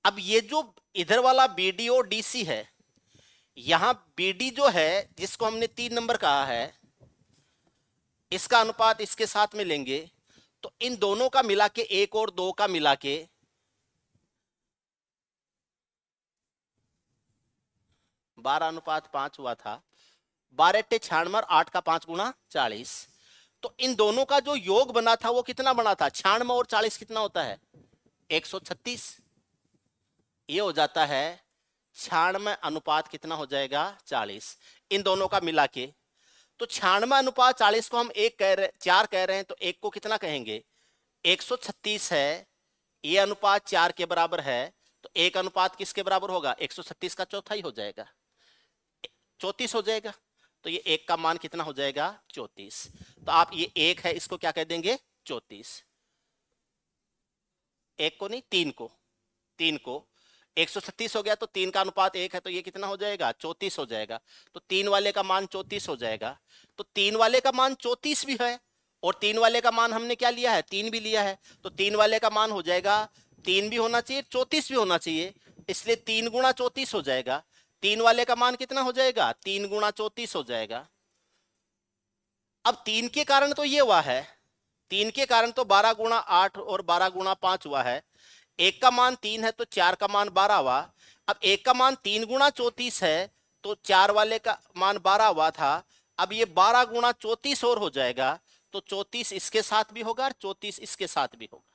अब ये जो इधर वाला BD और DC है, यहां BD जो है जिसको हमने 3 नंबर कहा है, इसका अनुपात इसके साथ में लेंगे तो इन दोनों का मिला के 1 और 2 का मिला के 12:5 हुआ था। 12 × 96 और 8 का 5 × 40। तो इन दोनों का जो योग बना था वो कितना बना था, 96 और 40 कितना होता है, 136। ये हो जाता है 96 अनुपात कितना हो जाएगा, 40, इन दोनों का मिला के। तो 96:40 को हम 4 कह रहे हैं, तो 1 को कितना कहेंगे, 136 है। ये अनुपात 4 के बराबर है, तो 1 अनुपात किसके बराबर होगा, 136 का चौथाई हो जाएगा, 34 हो जाएगा। तो ये 1 का मान कितना हो जाएगा, 34। तो आप ये 1 है इसको क्या कह देंगे, 34। 1 को नहीं, 3 को, 136 हो गया तो 3 का अनुपात 1 है, तो ये कितना हो जाएगा? 34 हो जाएगा। तो 3 वाले का मान 34 हो जाएगा। तो 3 वाले का मान 34 भी है और 3 वाले का मान हमने क्या लिया है? 3 भी लिया है। तो 3 वाले का मान हो जाएगा 3 भी होना चाहिए, 34 भी होना चाहिए, इसलिए 3 गुणा 34 हो जाएगा। 3 वाले का मान कितना हो जाएगा? 3 गुणा 34 हो जाएगा। अब 3 के कारण तो ये हुआ है, 3 के कारण तो 12 गुणा 8 और 12 गुणा 5 हुआ है। एक का मान 3 है तो 4 का मान 12 हुआ। अब एक का मान 3 गुणा 34 है तो 4 वाले का मान 12 हुआ था। अब ये 12 गुणा 34 और हो जाएगा, तो 34 इसके साथ भी होगा और 34 इसके साथ भी होगा,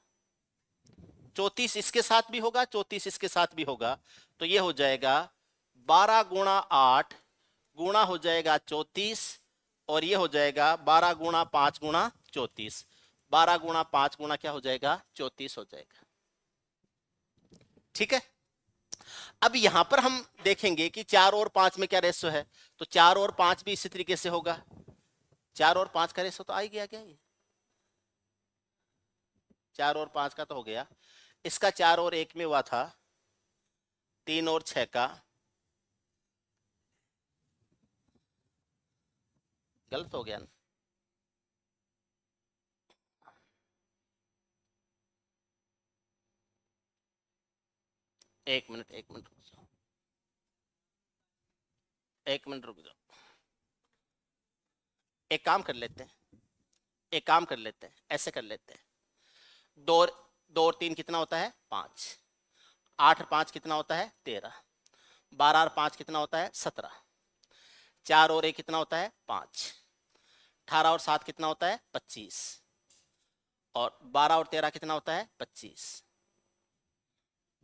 34 इसके साथ भी होगा, 34 इसके साथ भी होगा। तो ये हो जाएगा 12 गुणा 8 गुणा हो जाएगा 34 और ये हो जाएगा 12 गुणा 5 गुणा 34। 12 गुणा 5 गुणा क्या हो जाएगा? 34 हो जाएगा। ठीक है। अब यहां पर हम देखेंगे कि 4 और 5 में क्या रेशो है, तो 4 और 5 भी इसी तरीके से होगा। 4 और 5 का रेशो तो आ ही गया क्या? ये 4 और 5 का तो हो गया। इसका 4 और 1 में हुआ था, 3 और 6 का गलत हो गया ना? एक मिनट रुक जाओ, एक मिनट रुक जाओ। एक काम कर लेते हैं, एक काम कर लेते हैं, ऐसे कर लेते हैं। दो दो और 3 कितना होता है? 5। 8 और 5 कितना होता है? 13। 12 और 5 कितना होता है? 17। 4 और 1 कितना होता है? 5। 18 और 7 कितना होता है? 25। और 12 और 13 कितना होता है? 25।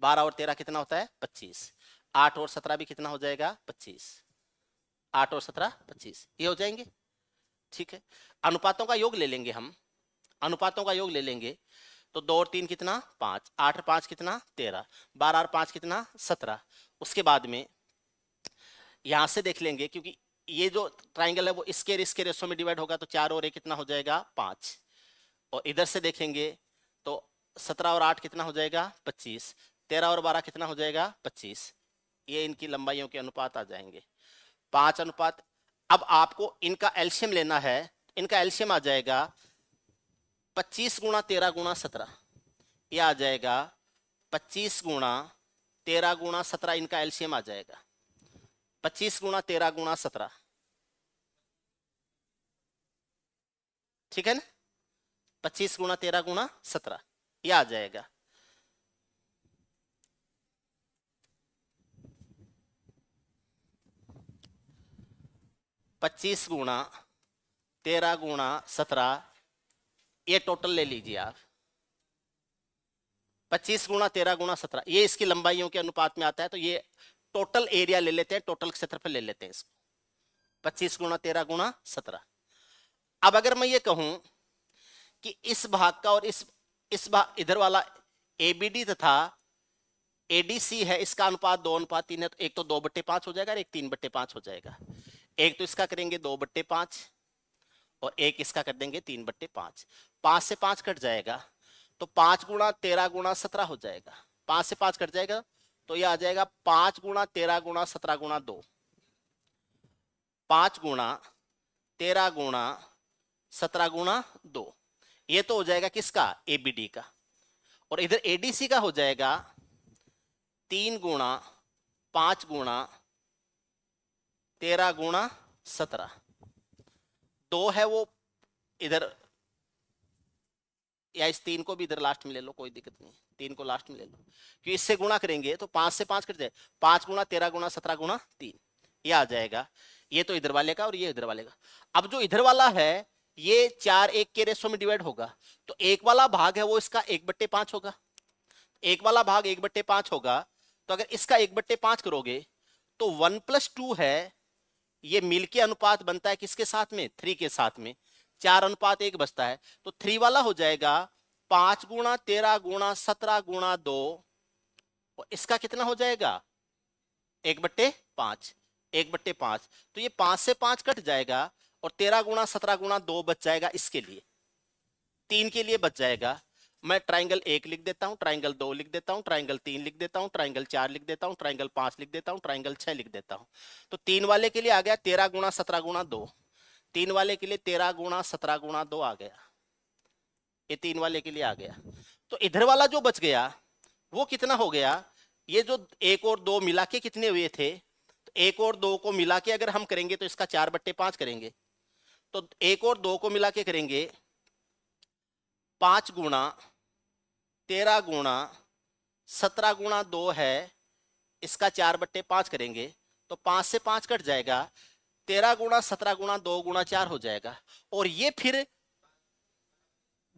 12 और 13 कितना होता है? 25। 8 और 17 भी कितना हो जाएगा? 25। 8 और 17 25, ये हो जाएंगे। ठीक है। अनुपातों का योग ले लेंगे हम, अनुपातों का योग ले लेंगे। तो 2 और 3 कितना? 5। 8 और 5 कितना? 13। 12 और 5 कितना? 17। उसके बाद में यहां से देख लेंगे, क्योंकि ये जो ट्राइंगल है वो इसके रेशो में डिवाइड होगा, तो 4 और 1 कितना हो जाएगा? 5। और इधर से देखेंगे तो 17 और 8 कितना हो जाएगा? 25। 13 और 12 कितना हो जाएगा? 25। ये इनकी लंबाइयों के अनुपात आ जाएंगे, 5 अनुपात। अब आपको इनका एलसीएम लेना है, इनका एलसीएम आ जाएगा 25 गुणा 13 गुणा 17, ये आ जाएगा 25 गुणा 13 गुणा 17, इनका एलसीएम आ जाएगा 25 गुणा 13 गुणा 17। ठीक है ना? 25 गुणा 13 गुणा 17 ये आ जाएगा। पच्चीस गुणा 13 गुणा 17, ये टोटल ले लीजिए आप। 25 गुणा 13 गुणा 17 ये इसकी लंबाइयों के अनुपात में आता है, तो ये टोटल एरिया ले लेते हैं, टोटल क्षेत्रफल ले लेते हैं इसको। 25 गुणा 13 गुणा 17। अब अगर मैं ये कहूं कि इस भाग का और इस भाग इधर वाला एबीडी तथा एडीसी है, इसका अनुपात 2:3 है, तो एक तो 2/5 हो जाएगा और एक 3/5 हो जाएगा। एक तो इसका करेंगे 2/5 और एक इसका कर देंगे 3/5। 5 से 5 कट जाएगा, तो 5 गुणा 13 गुणा 17 हो जाएगा। 5 से 5 कट जाएगा तो यह आ जाएगा 5 गुणा 13 गुणा 17 गुणा 2। 5 गुणा 13 गुणा 17 गुणा 2, ये तो हो जाएगा किसका? एबीडी का। और इधर एडीसी का हो जाएगा 3 गुणा 5 गुणा 13 गुणा 17। 2 है वो इधर, या इस 3 को भी इधर लास्ट में ले लो, कोई दिक्कत नहीं, 3 को लास्ट में ले लो, क्योंकि इससे गुणा करेंगे तो 5 से 5 कट जाए। 5 गुणा 13 गुणा 17 गुणा 3, ये आ जाएगा। ये तो इधर वाले का और ये इधर वाले का। अब जो इधर वाला है ये 4 1 के रेशो में डिवाइड होगा, तो एक वाला भाग है वो इसका 1/5 होगा। एक वाला भाग 1/5 होगा, तो अगर इसका 1/5 करोगे तो 1+2 है, ये मिल के अनुपात बनता है किसके साथ में? 3 के साथ में। 4:1 बचता है, तो 3 वाला हो जाएगा 5 गुणा 13 गुणा 17 गुणा 2, और इसका कितना हो जाएगा? 1/5। 1/5, तो ये 5 से 5 कट जाएगा और 13 गुणा 17 गुणा 2 बच जाएगा, इसके लिए 3 के लिए बच जाएगा। मैं ट्राइंगल 1 लिख देता हूं, ट्राइंगल 2 लिख देता हूं, ट्राइंगल 3 लिख देता हूं, ट्राइंगल 4 लिख देता हूं, ट्राइंगल 5 लिख देता हूं, ट्राइंगल 6 लिख देता हूं। तो 3 वाले के लिए आ गया 13 गुणा 17 गुणा 2। 3 वाले के लिए 13 गुणा 17 गुणा 2 आ गया। ये 3 वाले के लिए आ गया। तो इधर वाला जो बच गया वो कितना हो गया? ये जो 1 और 2 मिला के कितने हुए थे? तो 1 और 2 को मिला के अगर हम करेंगे तो इसका 4/5 करेंगे। तो 1 और 2 को मिला के करेंगे 5 गुणा 13 गुणा 17 गुणा 2 है, इसका 4/5 करेंगे तो 5 से 5 कट जाएगा। 13 गुणा 17 गुणा 2 गुणा 4 हो जाएगा। और ये फिर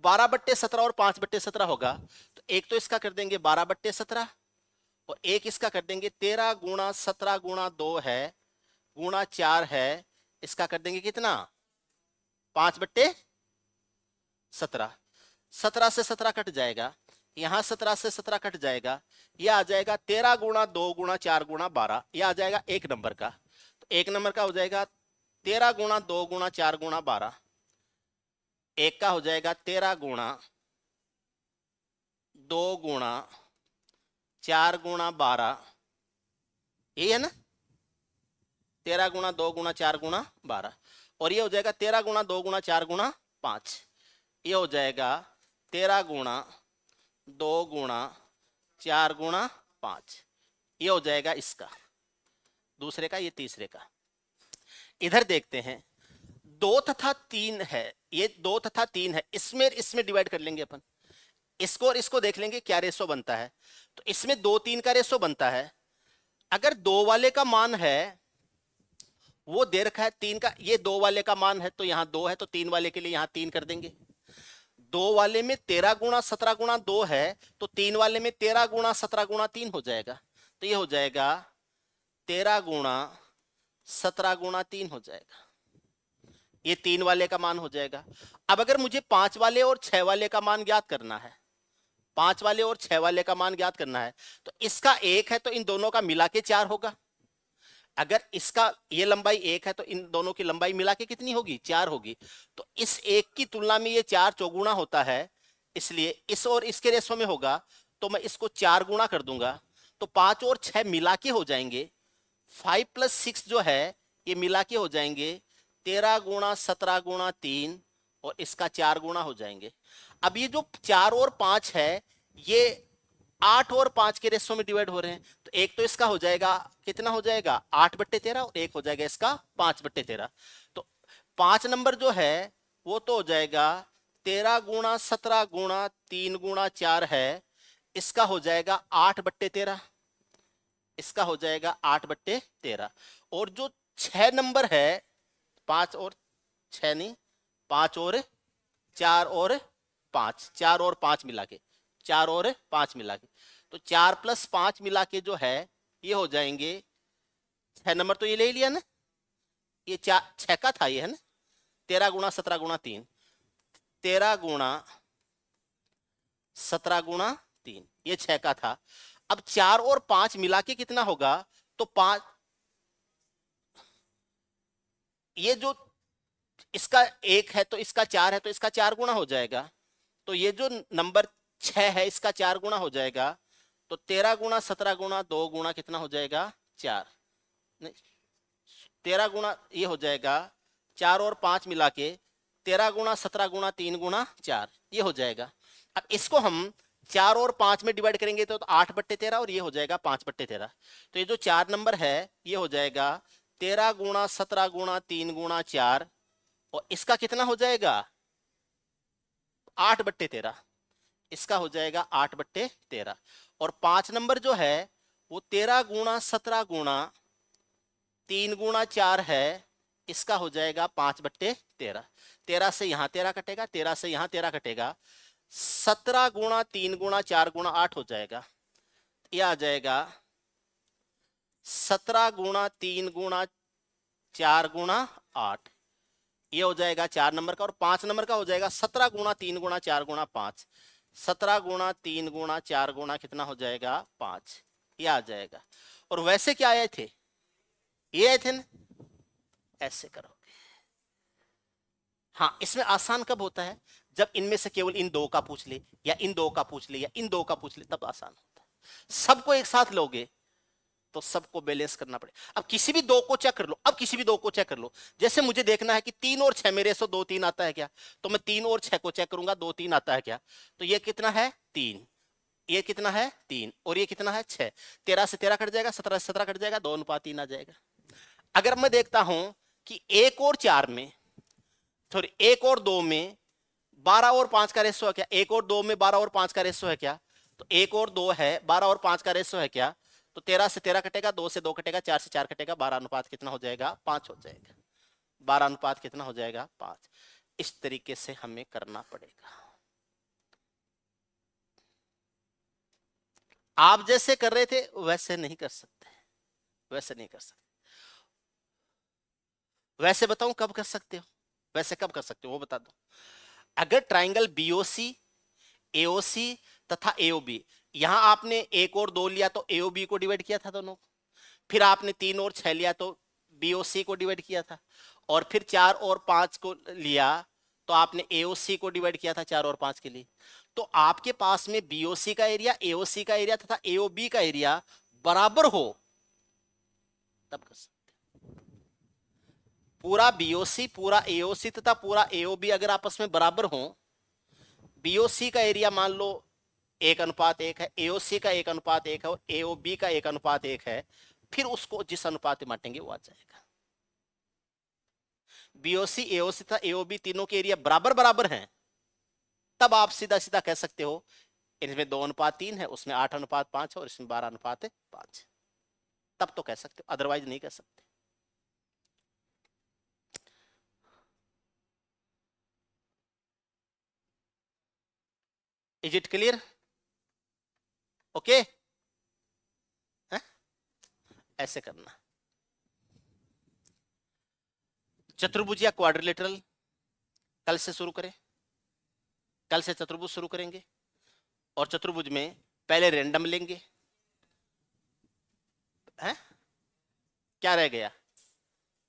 12/17 और 5/17 होगा। तो एक तो इसका कर देंगे 12/17 और एक इसका कर देंगे 13 गुणा 17 गुणा 2 है गुणा 4 है, इसका कर देंगे कितना? 5/17। 17 से 17 कट जाएगा, यहां 17 से 17 कट जाएगा, यह आ जाएगा 13 गुणा 2 गुणा 4 गुणा 12, यह आ जाएगा 1 नंबर का। तो 1 नंबर का हो जाएगा 13 गुणा 2 गुणा 4 गुणा 12। एक का हो जाएगा 13 गुणा 2 गुणा 4 गुणा 12, यही है ना? 13 गुणा 2 गुणा 4 गुणा 12। और ये हो जाएगा 13 गुणा 2 गुणा 4 गुणा 5। ये हो जाएगा 13 गुणा 2 गुणा 4 गुणा 5। ये हो जाएगा इसका दूसरे का, ये तीसरे का। इधर देखते हैं 2 तथा 3 है, ये 2 तथा 3 है, इसमें डिवाइड कर लेंगे अपन। इसको और इसको देख लेंगे क्या रेशो बनता है। तो इसमें 2 3 का रेशो बनता है। अगर 2 वाले का मान है वो दे रखा है 3 का, ये 2 वाले का मान है तो यहां 2 है, तो 3 वाले के लिए यहां 3 कर देंगे। 2 वाले में 13 गुणा 17 गुणा 2 है, तो 3 वाले में 13 गुणा 17 गुणा 3 हो जाएगा। तो ये हो जाएगा 13 गुणा 17 गुणा 3 हो जाएगा। ये 3 वाले का मान हो जाएगा। अब अगर मुझे 5 वाले और 6 वाले का मान ज्ञात करना है, 5 वाले और 6 वाले का मान ज्ञात करना है, तो इसका 1 है तो इन दोनों का मिला के 4 होगा। अगर इसका ये लंबाई 1 है तो इन दोनों की लंबाई मिला के कितनी होगी? 4 होगी। तो इस 1 की तुलना में ये 4 चौगुना होता है, इसलिए इस और इसके रेशो में होगा, तो मैं इसको 4 गुणा कर दूंगा तो 5 और 6 मिला के हो जाएंगे 5 + 6 जो है ये मिला के हो जाएंगे 13 गुणा 17 गुणा 3 और इसका 4 गुणा हो जाएंगे। अब ये जो 4 और 5 है ये 8 और 5 के रेशो में डिवाइड हो रहे हैं। तो एक तो इसका हो जाएगा कितना हो जाएगा 8/13 और एक हो जाएगा इसका 5/13। तो 5 नंबर जो है वो तो हो जाएगा 13 गुणा 17 गुणा 3 गुणा 4 है, इसका हो जाएगा 8/13, इसका हो जाएगा 8/13। और जो 6 नंबर है 5 और 6 नहीं, 5 और 4 और 5, 4 और 5 मिला के, 4 और 5 मिला के, तो 4 + 5 मिला के जो है ये हो जाएंगे 6 नंबर। तो ये ले लिया ना, ये 6 का था ये, है ना? 13 गुणा 17 गुणा 3, 13 गुणा 17 गुणा 3, ये 6 का था। अब 4 और 5 मिला के कितना होगा? तो 5, ये जो इसका 1 है तो इसका 4 है तो इसका 4 गुणा हो जाएगा। तो ये जो नंबर 6 है इसका 4 गुणा हो जाएगा। तो 13 गुणा 17 गुणा 2 गुणा कितना हो जाएगा? 4 नहीं, 13 गुणा ये हो जाएगा 4 और 5 मिला के 13 गुणा 17 गुणा 3 गुणा 4 ये हो जाएगा। अब इसको हम 4 और 5 में डिवाइड करेंगे तो 8/13 और ये हो जाएगा 5/13। तो ये जो 4 नंबर है ये हो जाएगा 13 गुणा 17 गुणा 3 गुणा 4 और इसका कितना हो जाएगा? 8/13, इसका हो जाएगा 8/13। और 5 नंबर जो है वो 13 गुणा 17 गुणा 3 गुणा 4 है, इसका हो जाएगा 5/13। 13 से यहां 13 कटेगा, 13 से यहां 13 कटेगा, 17 गुणा 3 गुणा 4 गुणा 8 हो जाएगा। यह आ जाएगा 17 गुणा 3 गुणा 4 गुणा 8, ये हो जाएगा 4 नंबर का। और 5 नंबर का हो जाएगा 17 गुणा 3 गुणा 4 गुणा 5, 17 गुणा 3 गुणा 4 गुणा कितना हो जाएगा? 5, ये आ जाएगा। और वैसे क्या आए थे? ये आए थे ना, ऐसे करोगे। हाँ, इसमें आसान कब होता है? जब इनमें से केवल इन दो का पूछ ले या इन दो का पूछ ले या इन दो का पूछ ले तब आसान होता है। सबको एक साथ लोगे तो सबको बैलेंस करना पड़े। अब किसी भी दो को चेक कर लो, अब किसी भी दो को चेक कर लो। जैसे मुझे देखना है कि 3 और 6 मेरे से 2 3 आता है क्या, तो मैं 3 और 6 को चेक करूंगा 2 3 आता है क्या। तो ये कितना है 3, ये कितना है 3 और ये कितना है 6। 13 से 13 कट जाएगा, 17 से 17 कट जाएगा, 2:3 आ जाएगा। अगर मैं देखता हूं कि 1 और 4 में, सॉरी 1 और 2 में 12 और 5 का रेशो है क्या, 1 और 2 में 12 और 5 का रेशो है क्या, तो 1 और 2 है, 12 और 5 का रेशो है क्या, तो 13 से 13 कटेगा, 2 से 2 कटेगा, 4 से 4 कटेगा, 12 अनुपात कितना हो जाएगा 5 हो जाएगा। 12 अनुपात कितना हो जाएगा 5। इस तरीके से हमें करना पड़ेगा। आप जैसे कर रहे थे वैसे नहीं कर सकते, वैसे नहीं कर सकते। वैसे बताऊं कब कर सकते हो, वैसे कब कर सकते हो वो बता दो। अगर ट्राइंगल बीओसी, एओसी तथा एओबी, यहां आपने 1 और 2 लिया तो एओबी को डिवाइड किया था दोनों, फिर आपने 3 और 6 लिया तो बीओसी को डिवाइड किया था, और फिर 4 और 5 को लिया तो आपने एओसी को डिवाइड किया था 4 और 5 के लिए। तो आपके पास में बीओसी का एरिया, एओसी का एरिया तथा एओबी का एरिया बराबर हो तब कर सकते। पूरा बीओसी, पूरा एओसी तथा पूरा एओबी अगर आपस में बराबर हो, बीओसी का एरिया मान लो 1:1 है, एओसी का 1:1 है और एओबी का 1:1 है, फिर उसको जिस अनुपात में बांटेंगे वो आ जाएगा। बीओसी, एओसी तथा एओबी तीनों के एरिया बराबर बराबर हैं, तब आप सीधा सीधा कह सकते हो इनमें 2:3 है, उसमें 8:5 है और इसमें 12:5 है। तब तो कह सकते हो, अदरवाइज नहीं कह सकते। Is it clear? ओके, ऐसे करना। चतुर्भुज या क्वाड्रिलेटरल कल से शुरू करें, कल से चतुर्भुज शुरू करेंगे। और चतुर्भुज में पहले रैंडम लेंगे, हैं? क्या रह गया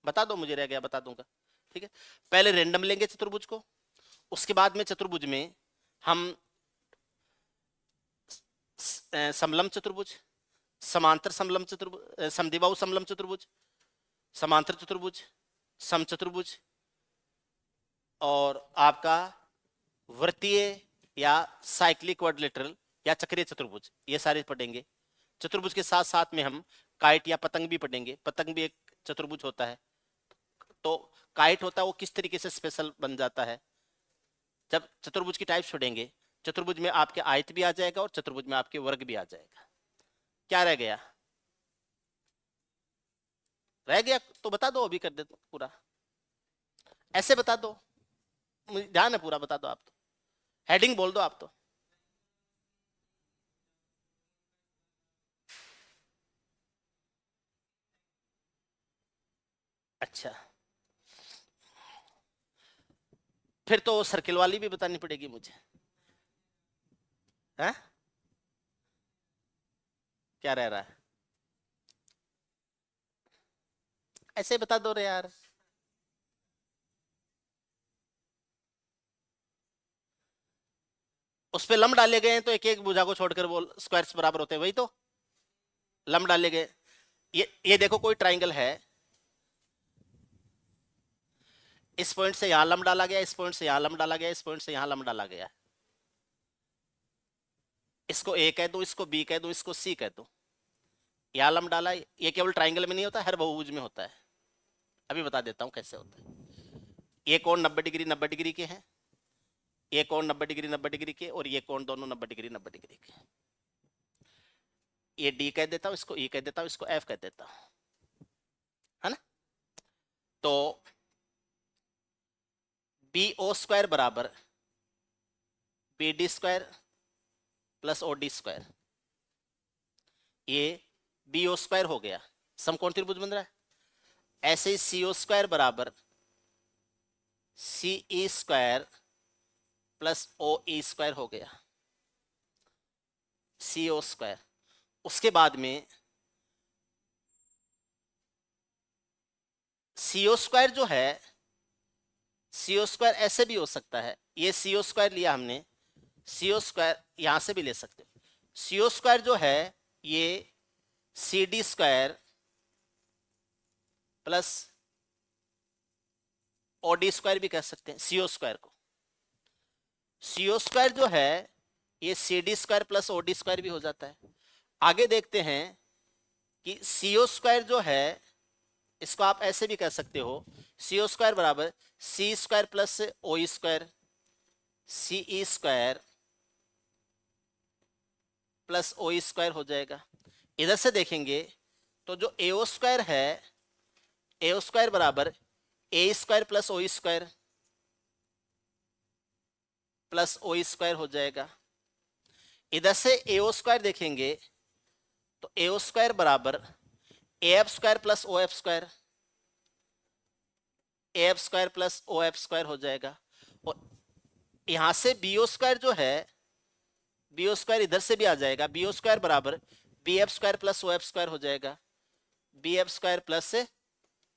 बता दो, मुझे रह गया बता दूंगा, ठीक है। पहले रैंडम लेंगे चतुर्भुज को, उसके बाद में चतुर्भुज में हम समलम चतुर्भुज, समांतर समलम चतुर्भुज, समद्विबाहु समलम चतुर्भुज, समांतर चतुर्भुज, समचतुर्भुज और आपका वृत्तीय या साइक्लिक क्वाड्रिलेटरल या चक्रीय चतुर्भुज, ये सारे पढ़ेंगे। चतुर्भुज के साथ साथ में हम काइट या पतंग भी पढ़ेंगे। पतंग भी एक चतुर्भुज होता है। तो काइट होता है वो किस तरीके से स्पेशल बन जाता है, जब चतुर्भुज की टाइप्स पढ़ेंगे। चतुर्भुज में आपके आयत भी आ जाएगा और चतुर्भुज में आपके वर्ग भी आ जाएगा। क्या रह गया, रह गया तो बता दो, अभी कर दे पूरा, ऐसे बता दो, मुझे ध्यान है पूरा, बता दो आप तो, हेडिंग बोल दो आप तो। अच्छा, फिर तो सर्किल वाली भी बतानी पड़ेगी मुझे, है? क्या रह रहा है, ऐसे बता दो रे यार। उस पे लंब डाले गए हैं तो एक एक भुजा को छोड़कर वो स्क्वायर्स बराबर होते हैं, वही तो लंब डाले गए। ये देखो कोई ट्राइंगल है, इस पॉइंट से यहां लंब डाला गया, इस पॉइंट से यहां लंब डाला गया, इस पॉइंट से यहां लंब डाला गया। इसको ए कह दो, इसको बी कह दो, इसको सी कह दो। यहां लंब डाला, ये केवल ट्राइंगल में नहीं होता, हर बहुभुज में होता है। अभी बता देता हूं कैसे होता है। ये कोण 90 डिग्री 90 डिग्री के हैं, ये कोण 90 डिग्री 90 डिग्री के, और ये कोण दोनों 90 डिग्री 90 डिग्री के। ये डी कह देता हूं, इसको ई कह देता हूं, इसको एफ कह देता हूं, है ना। तो बी ओ स्क्वायर बराबर B D square plus O D square, ये बी ओ स्क्वायर हो गया, समकोण त्रिभुज बन रहा है। ऐसे ही सी ओ स्क्वायर बराबर सी ई स्क्वायर प्लस ओ ई स्क्वायर हो गया, सी ओ स्क्वायर। उसके बाद में सी ओ स्क्वायर जो है CO स्क्वायर ऐसे भी हो सकता है, ये CO स्क्वायर लिया हमने, CO स्क्वायर यहां से भी ले सकते हो। CO स्क्वायर जो है ये CD square plus OD square भी कह सकते हैं CO स्क्वायर को। CO स्क्वायर जो है ये CD square plus OD square भी हो जाता है। आगे देखते हैं कि CO स्क्वायर जो है इसको आप ऐसे भी कह सकते हो, CO स्क्वायर बराबर C square plus OE square, CE square plus OE square हो जाएगा। इधर से देखेंगे तो जो AO स्क्वायर है, AO स्क्वायर बराबर A square plus OE square plus OE square हो जाएगा। इधर से AO स्क्वायर देखेंगे तो AO स्क्वायर बराबर AF square plus OF square, AF square plus OF square हो जाएगा। और यहां से BO स्क्वायर जो है, BO स्क्वायर इधर से भी आ जाएगा, BO स्क्वायर बराबर BF square plus OF square हो जाएगा, BF square plus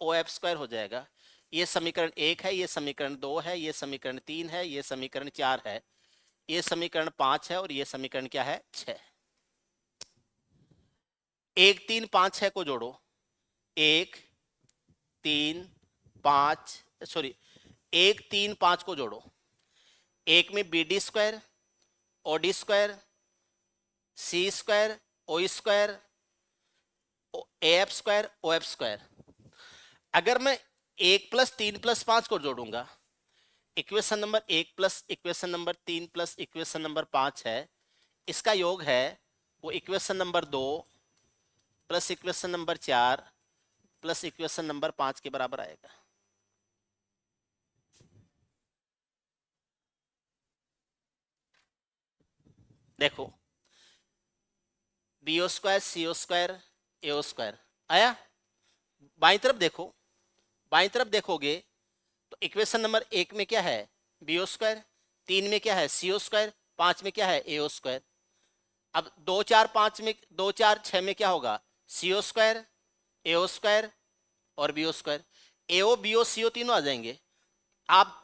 OF square हो जाएगा। ये समीकरण 1 है, ये समीकरण 2 है, ये समीकरण 3 है, ये समीकरण 4 है, ये समीकरण 5 है और ये समीकरण क्या है 6। 1 3 5 6 को जोड़ो, 1 3 5 सॉरी 1 3 5 को जोड़ो, एक में BD square, OD square, C square, OE square, AF square, OF square. अगर मैं 1 प्लस 3 प्लस 5 को जोड़ूंगा, equation number 1 plus equation number 3 plus equation number 5 है, इसका योग है वो equation number 2 plus equation number 4 plus equation number 5 के बराबर आएगा। देखो BO square, CO square, AO square आया। बाईं तरफ देखो, बाईं तरफ देखोगे तो इक्वेशन नंबर 1 में क्या है BO स्क्वायर, 3 में क्या है CO स्क्वायर, 5 में क्या है AO स्क्वायर। अब 2 4 5 में 2 4 6 में क्या होगा CO स्क्वायर, AO स्क्वायर और BO square. AO BO CO तीनों आ जाएंगे। आप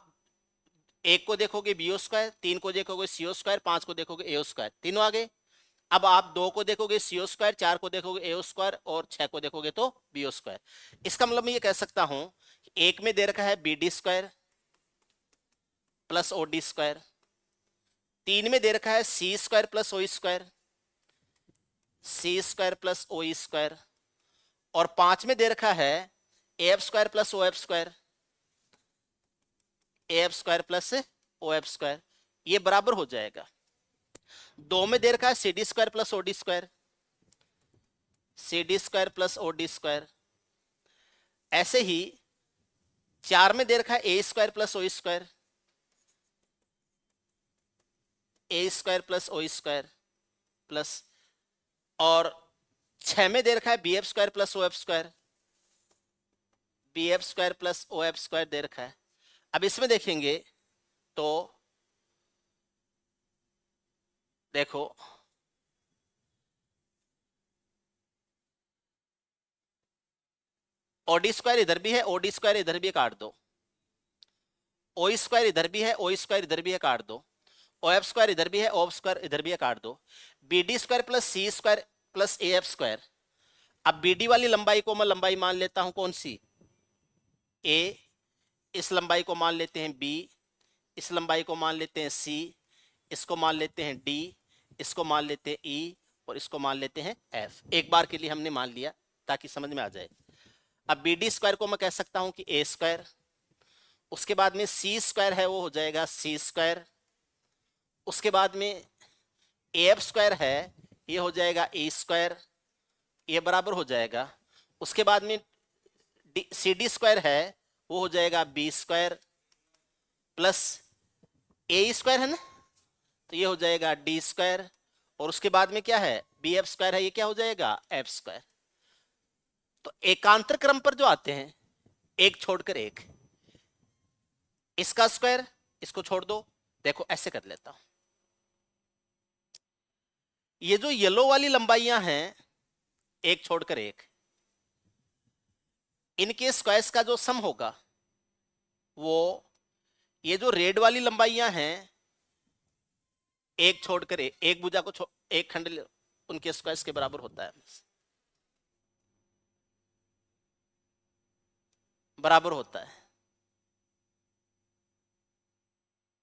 1 को देखोगे BO स्क्वायर, 3 को देखोगे CO स्क्वायर, 5 को देखोगे AO स्क्वायर, तीनों आ गए। अब आप 2 को देखोगे CO स्क्वायर, 4 को देखोगे AO स्क्वायर और 6 को देखोगे तो BO स्क्वायर। इसका मतलब मैं ये कह सकता हूं कि एक में दे रखा है BD square plus OD square, 3 में दे रखा है C square plus OE square, C square plus OE square, और 5 में दे रखा है AF square plus OF square, AF square plus OF square. ये बराबर हो जाएगा। 2 में दे रखा है CD square plus OD square, CD square plus OD square. ऐसे ही 4 में दे रखा है A square plus OE square, A square plus OE square plus, और 6 में दे रखा है BF square plus OF square, BF square plus OF square दे रखा है। अब इसमें देखेंगे तो देखो OD स्क्वायर इधर भी है, OD स्क्वायर इधर भी काट दो, OE स्क्वायर इधर भी है, OE स्क्वायर इधर भी है काट दो, OF स्क्वायर इधर भी है, OF स्क्वायर इधर भी है काट दो, BD square plus C square plus AF square. अब BD वाली लंबाई को मैं लंबाई मान लेता हूं कौन सी A, इस लंबाई को मान लेते हैं B, इस लंबाई को मान लेते हैं C, इसको मान लेते हैं D, इसको मान लेते हैं E और इसको मान लेते हैं F। एक बार के लिए हमने मान लिया ताकि समझ में आ जाए। अब BD स्क्वायर को मैं कह सकता हूं कि A स्क्वायर, उसके बाद में C स्क्वायर है वो हो जाएगा C स्क्वायर, उसके बाद में AF स्क्वायर है ये हो जाएगा A स्क्वायर, ये बराबर हो जाएगा। उसके बाद में CD स्क्वायर है वो हो जाएगा B square plus A square है ना, तो ये हो जाएगा D स्क्वायर, और उसके बाद में क्या है BF स्क्वायर है, ये क्या हो जाएगा F स्क्वायर। तो एकांतर क्रम पर जो आते हैं एक छोड़कर एक, इसका स्क्वायर इसको छोड़ दो, देखो ऐसे कर लेता हूं। ये जो येलो वाली लंबाइयां हैं एक छोड़कर एक, इनके स्क्वायर्स का जो सम होगा वो ये जो रेड वाली लंबाइयां हैं, एक छोड़कर एक भुजा को एक खंड उनके स्क्वायर के बराबर होता है, बराबर होता है,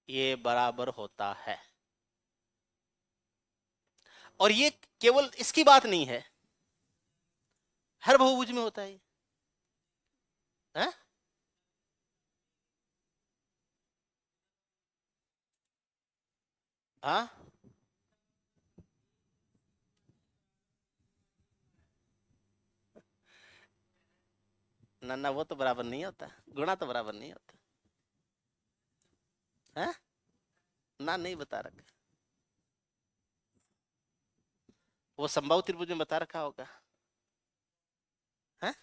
ये बराबर होता है। और ये केवल इसकी बात नहीं है, हर बहुभुज में होता है, है? हाँ, ना ना, वो तो बराबर नहीं होता, गुणा तो बराबर नहीं होता है। ना, नहीं बता रखा, वो समबाहु त्रिभुज में बता रखा होगा, है?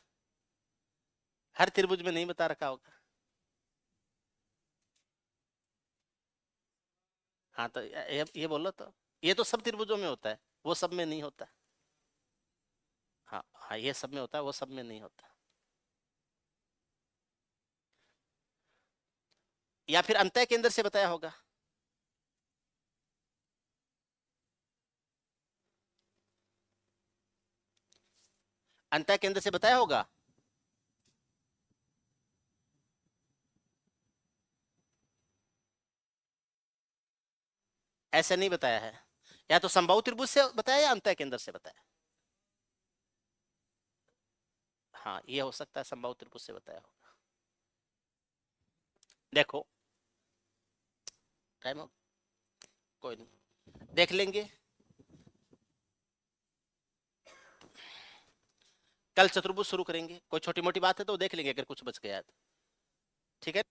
हर त्रिभुज में नहीं बता रखा होगा। हाँ, तो ये बोलो तो, ये तो सब त्रिभुजों में होता है, वो सब में नहीं होता। हाँ हाँ, ये सब में होता है, वो सब में नहीं होता। या फिर अंतः केंद्र से बताया होगा। अंतः केंद्र से बताया होगा। ऐसे नहीं बताया है, या तो समबाहु त्रिभुज से बताया या अंतः केंद्र से बताया। हाँ, ये हो सकता है समबाहु त्रिभुज से बताया होगा। देखो, टाइम हो, कोई नहीं, देख लेंगे। कल चतुर्भुज शुरू करेंगे, कोई छोटी मोटी बात है तो देख लेंगे अगर कुछ बच गया है तो। ठीक है।